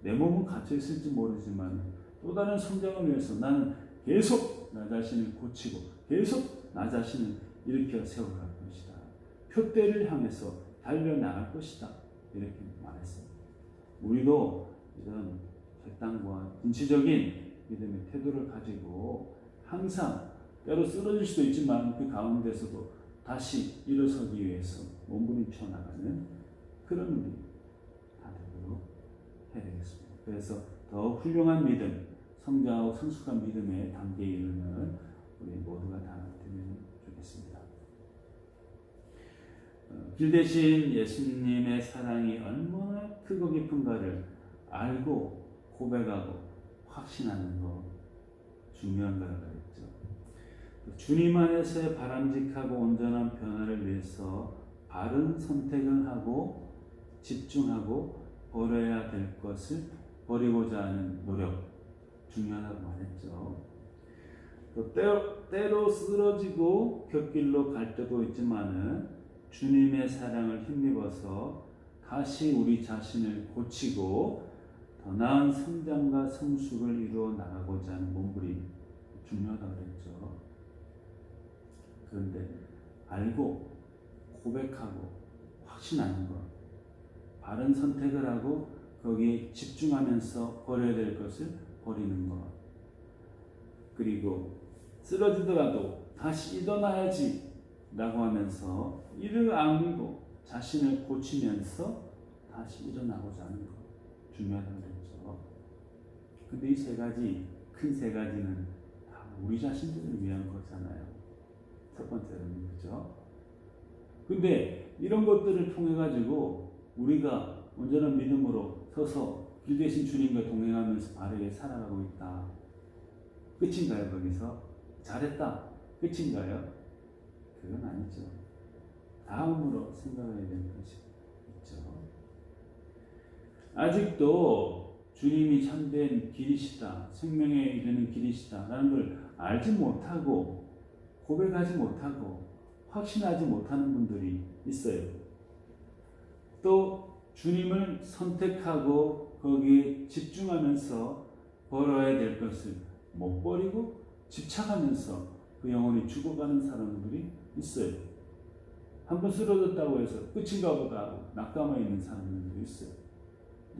내 몸은 갇혀 있을지 모르지만 또 다른 성장을 위해서 나는 계속 나 자신을 고치고 계속 나 자신을 일으켜 세워갈 것이다. 표대를 향해서 달려나갈 것이다. 이렇게 말했어요. 우리도 이런 결단과 진취적인 믿음의 태도를 가지고 항상 때로 쓰러질 수도 있지만 그 가운데서도 다시 일어서기 위해서 몸부림쳐 나가는 그런 우리 다 되도록 해야 되겠습니다. 그래서 더 훌륭한 믿음, 성장하고 성숙한 믿음의 단계에 이르는 우리 모두가 다 되면 좋겠습니다. 길 대신 예수님의 사랑이 얼마나 크고 깊은가를 알고 고백하고 확신하는 거 중요한 거라고 했죠. 주님 안에서의 바람직하고 온전한 변화를 위해서 바른 선택을 하고 집중하고 버려야 될 것을 버리고자 하는 노력 중요하다고 말했죠. 또 때로 쓰러지고 곁길로 갈 때도 있지만은 주님의 사랑을 힘입어서 다시 우리 자신을 고치고 더 나은 성장과 성숙을 이루어 나가고자 하는 몸부림 중요하다고 그랬죠. 그런데 알고 고백하고 확신하는 것, 바른 선택을 하고 거기에 집중하면서 버려야 될 것을 버리는 것, 그리고 쓰러지더라도 다시 일어나야지 라고 하면서 이를 악물고 자신을 고치면서 다시 일어나고자 하는 것 중요하다고 그랬죠. 근데 이 세 가지, 큰 세 가지는 다 우리 자신들을 위한 거잖아요. 첫 번째는 그죠? 근데 이런 것들을 통해 가지고 우리가 온전한 믿음으로 서서 길 대신 주님과 동행하면서 바르게 살아가고 있다. 끝인가요? 거기서 잘했다. 끝인가요? 그건 아니죠. 다음으로 생각해야 되는 것이 있죠. 아직도 주님이 참된 길이시다, 생명에 이르는 길이시다라는 걸 알지 못하고 고백하지 못하고 확신하지 못하는 분들이 있어요. 또 주님을 선택하고 거기에 집중하면서 벌어야 될 것을 못 버리고 집착하면서 그 영혼이 죽어가는 사람들이 있어요. 한번 쓰러졌다고 해서 끝인가 보다 하고 낙담해 있는 사람들도 있어요.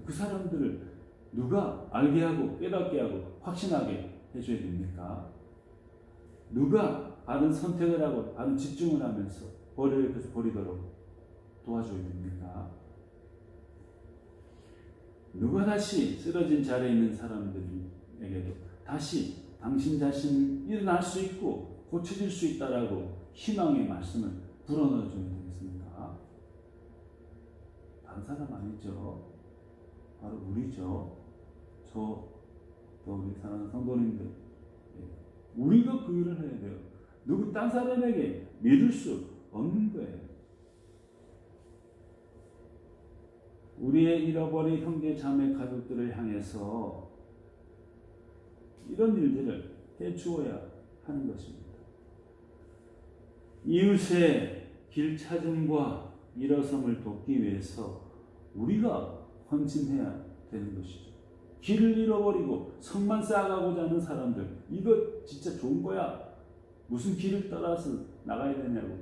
그 사람들을 누가 알게 하고 깨닫게 하고 확신하게 해줘야 됩니까? 누가 바른 선택을 하고 바른 집중을 하면서 버릴 것을 버리도록 도와줘야 됩니까? 누가 다시 쓰러진 자리에 있는 사람들에게도 다시 당신 자신 일어날 수 있고 고쳐질 수 있다라고 희망의 말씀을 불어넣어줘야 되겠습니까? 다른 사람 아니죠. 바로 우리죠. 또 우리 사랑하는 성도님들, 우리가 그 일을 해야 돼요. 누구 딴 사람에게 믿을 수 없는 거예요. 우리의 잃어버린 형제 자매 가족들을 향해서 이런 일들을 해주어야 하는 것입니다. 이웃의 길 찾음과 일어섬을 돕기 위해서 우리가 헌신해야 되는 것이죠. 길을 잃어버리고 성만 쌓아가고자 하는 사람들, 이거 진짜 좋은 거야. 무슨 길을 따라서 나가야 되냐고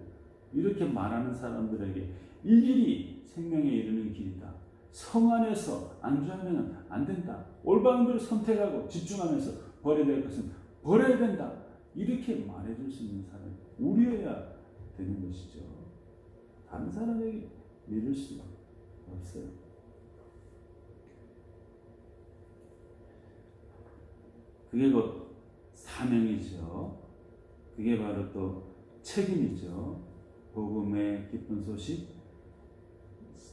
이렇게 말하는 사람들에게 이 길이 생명에 이르는 길이다. 성 안에서 안주하면 안 된다. 올바른 걸 선택하고 집중하면서 버려야 될 것은 버려야 된다. 이렇게 말해줄 수 있는 사람이 우리여야 되는 것이죠. 다른 사람에게 믿을 수가 없어요. 그게 곧 사명이죠. 그게 바로 또 책임이죠. 복음의 기쁜 소식,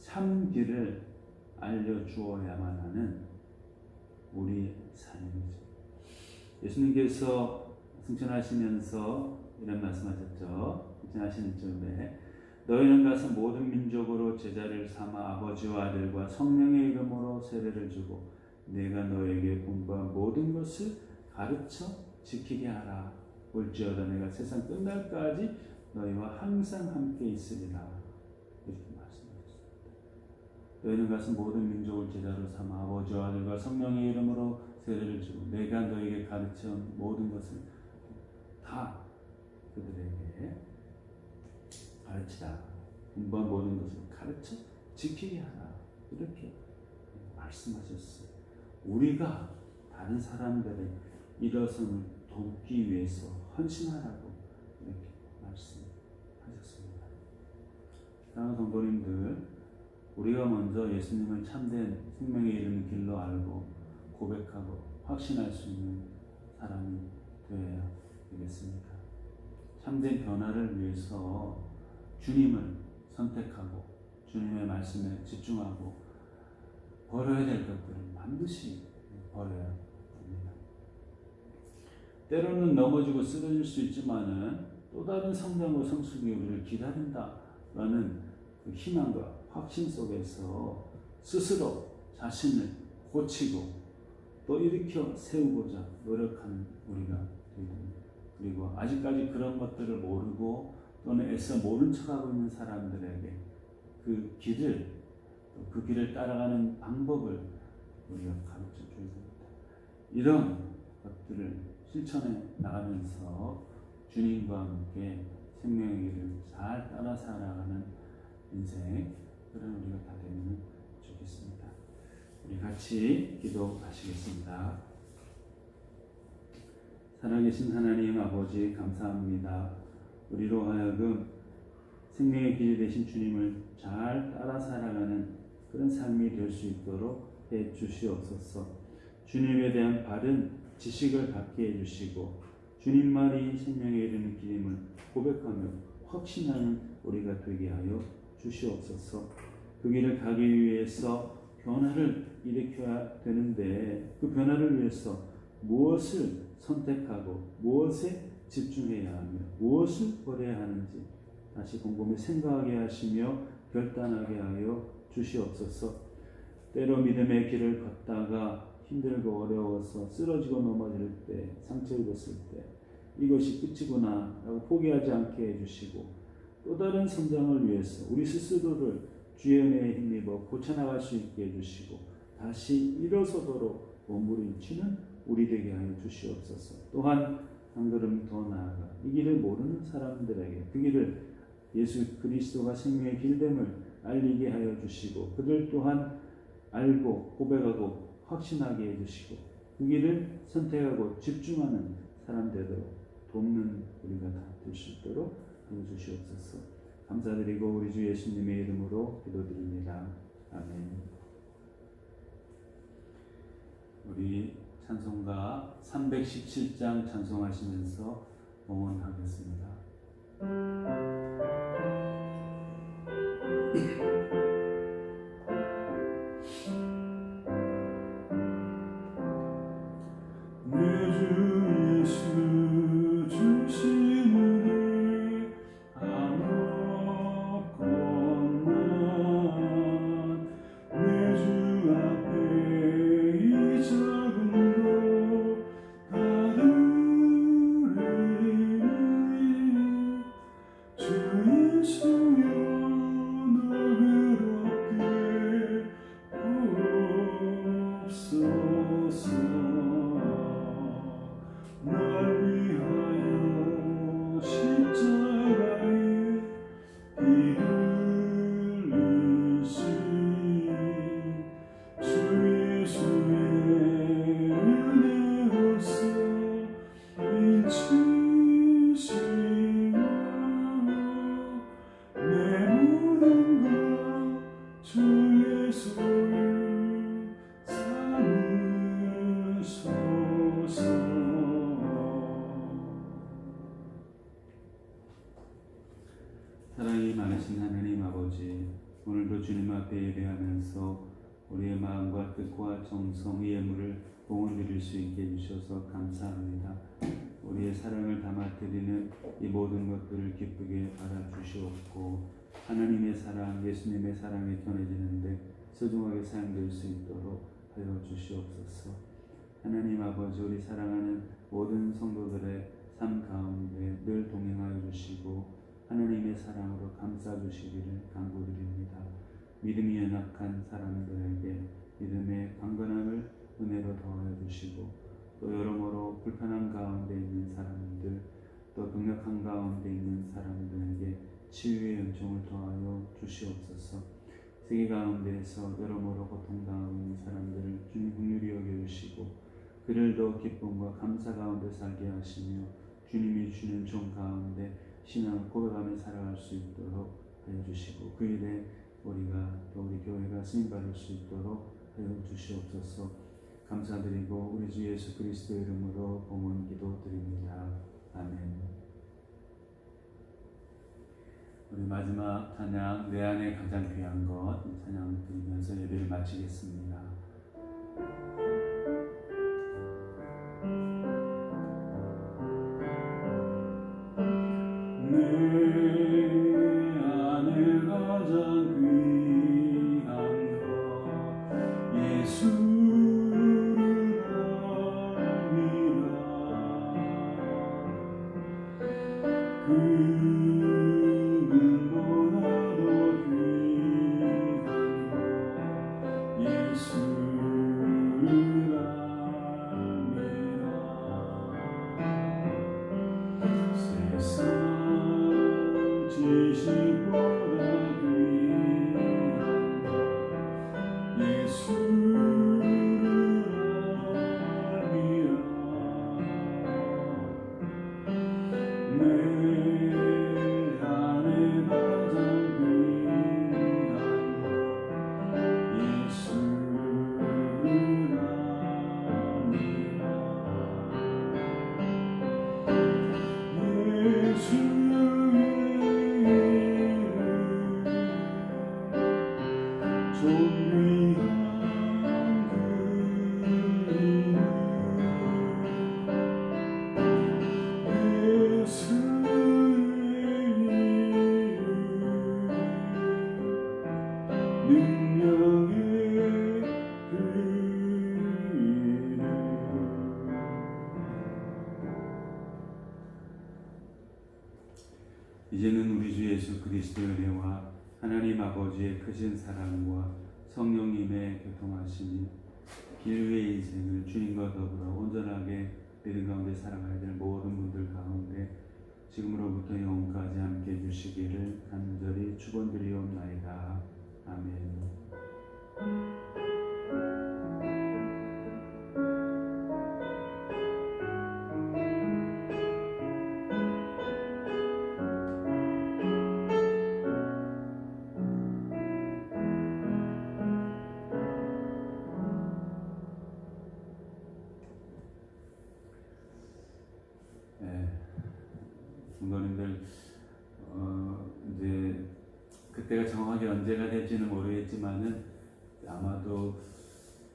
참 길을 알려주어야만 하는 우리 사명이죠. 예수님께서 승천하시면서 이런 말씀하셨죠. 승천하시는 쯤에 너희는 가서 모든 민족으로 제자를 삼아 아버지와 아들과 성령의 이름으로 세례를 주고 내가 너에게 공부한 모든 것을 가르쳐 지키게 하라. 올지어다 내가 세상 끝날까지 너희와 항상 함께 있으리라. 이렇게 말씀하셨습니다. 너희는 가서 모든 민족을 제자로 삼아 아버지와 아들과 성령의 이름으로 세례를 주고 내가 너에게 가르쳐온 모든 것을 다 그들에게 가르치라. 공부한 모든 것을 가르쳐 지키게 하라. 이렇게 말씀하셨어요. 우리가 다른 사람들의 일어섬을 돕기 위해서 헌신하라고 이렇게 말씀하셨습니다. 사랑하는 성도님들, 우리가 먼저 예수님을 참된 생명에 이르는 길로 알고 고백하고 확신할 수 있는 사람이 되어야 되겠습니다. 참된 변화를 위해서 주님을 선택하고 주님의 말씀에 집중하고 버려야 될 것들을 반드시 버려야 합니다. 때로는 넘어지고 쓰러질 수 있지만은 또 다른 성장과 성숙이 우리를 기다린다라는 그 희망과 확신 속에서 스스로 자신을 고치고 또 일으켜 세우고자 노력하는 우리가 됩니다. 그리고 아직까지 그런 것들을 모르고 또는 애써 모른 척하고 있는 사람들에게 그 길을 따라가는 방법을 우리가 가르쳐 줘야 됩니다. 이런 것들을 실천해 나가면서 주님과 함께 생명의 길을 잘 따라 살아가는 인생, 그런 우리가 다 되면 좋겠습니다. 우리 같이 기도하시겠습니다. 살아계신 하나님 아버지 감사합니다. 우리로 하여금 생명의 길이 되신 주님을 잘 따라 살아가는 그런 삶이 될 수 있도록 해 주시옵소서. 주님에 대한 바른 지식을 갖게 해 주시고 주님만이 생명에 이르는 길임을 고백하며 확신하는 우리가 되게 하여 주시옵소서. 그 길을 가기 위해서 변화를 일으켜야 되는데 그 변화를 위해서 무엇을 선택하고 무엇에 집중해야 하며 무엇을 버려야 하는지 다시 곰곰이 생각하게 하시며 결단하게 하여 주시옵소서. 때로 믿음의 길을 걷다가 힘들고 어려워서 쓰러지고 넘어질 때, 상처 입었을 때 이것이 끝이구나 라고 포기하지 않게 해주시고 또 다른 성장을 위해서 우리 스스로를 주의 은혜에 힘입어 고쳐나갈 수 있게 해주시고 다시 일어서도록 몸부림치는 우리 되게 하여 주시옵소서. 또한 한 걸음 더 나아가 이 길을 모르는 사람들에게 그 길을 예수 그리스도가 생명의 길됨을 알리게 하여 주시고 그들 또한 알고 고백하고 확신하게 해주시고 그 길을 선택하고 집중하는 사람 되도록 돕는 우리가 다 될 수 있도록 도와주시옵소서. 감사드리고 우리 주 예수님의 이름으로 기도드립니다. 아멘. 우리 찬송가 317장 찬송하시면서 봉헌하겠습니다. 내 주 예수 주신 은혜 한없건만 내 주 앞에 이 작은 것 다 드리니 주 예수여 너 그렇게 없소서 날 위하여 십자가에 피 흘리신 주 예수의 은혜로서 인치시며 내 모든 것 주 예수를 삼으소서. 사랑이 많으신 하나님 아버지, 오늘도 주님 앞에 예배하면서 우리의 마음과 뜻과 정성, 예물을 봉헌 드릴 수 있게 해주셔서 감사합니다. 우리의 사랑을 담아 드리는 이 모든 것들을 기쁘게 받아주시옵고 하나님의 사랑, 예수님의 사랑에 전해지는데 소중하게 사용될 수 있도록 하여 주시옵소서. 하나님 아버지, 우리 사랑하는 모든 성도들의 삶 가운데 늘 동행하여 주시고 하나님의 사랑으로 감싸주시기를 간구드립니다. 믿음이 연약한 사람들에게 믿음의 강건함을 은혜로 더하여 주시고 또 여러모로 불편한 가운데 있는 사람들, 또 동력한 가운데 있는 사람들에게 치유의 은총을 더하여 주시옵소서. 세계 가운데에서 여러모로 고통당하고 있는 사람들을 주님 긍휼히 여겨주시고 그를 더 기쁨과 감사 가운데 살게 하시며 주님이 주는 종 가운데 신앙을 고백하며 살아갈 수 있도록 하여 주시고 그 일에 우리가 또 우리 교회가 쓰임받을 수 있도록 하여 주시옵소서. 감사드리고 우리 주 예수 그리스도 이름으로 봉헌 기도드립니다. 아멘. 우리 마지막 찬양, 내 안에 가장 귀한 것, 이 찬양을 드리면서 예배를 마치겠습니다. 내 안에 가장 귀한 것 예수를 압니다. 금은보다 더 귀한 것 예수를 압니다. 세상 지식보다 귀한 것 예수를 압니다. 내 안에 가장 귀한 것 예수를 압니다. 예수의 이름 존귀한 그 이름 예수의 이름 능력의 그 이름 이제는 우리 주 예수 그리스도의 은혜와 하나님 아버지의 크신 사랑과 성령님의 교통하심이 길 위의 인생을 주님과 더불어 온전하게 믿음 가운데 살아가야 될 모든 분들 가운데 지금으로부터 영원까지 함께 해주시기를 간절히 축원드리옵나이다. 아멘. 성도님들, 그때가 정확하게 언제가 될지는 모르겠지만은 아마도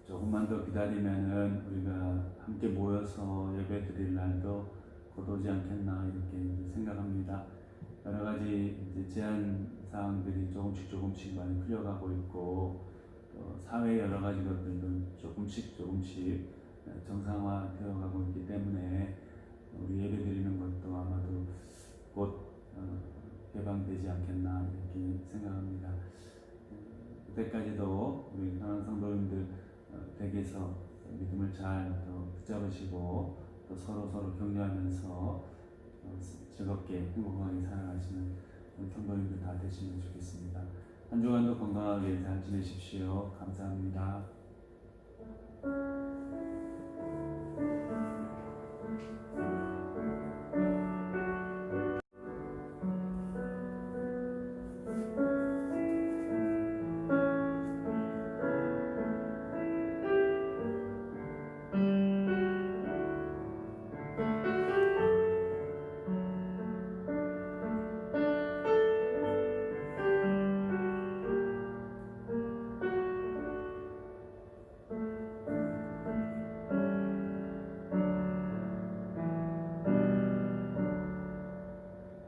조금만 더 기다리면은 우리가 함께 모여서 예배 드릴 날도 곧 오지 않겠나 이렇게 이제 생각합니다. 여러 가지 이제 제한 사항들이 조금씩 많이 풀려가고 있고 또 사회 여러 가지 것들도 조금씩 정상화 되어가고 있기 때문에 우리 예배 드리는 것도 아마도 곧 개방되지 않겠나 이렇게 생각합니다. 그때까지도 우리 사랑하는 성도님들 댁에서 믿음을 잘 또 붙잡으시고 또 서로 격려하면서 즐겁게 행복하게 살아가시는 우리 성도님들 다 되시면 좋겠습니다. 한 주간도 건강하게 잘 지내십시오. 감사합니다.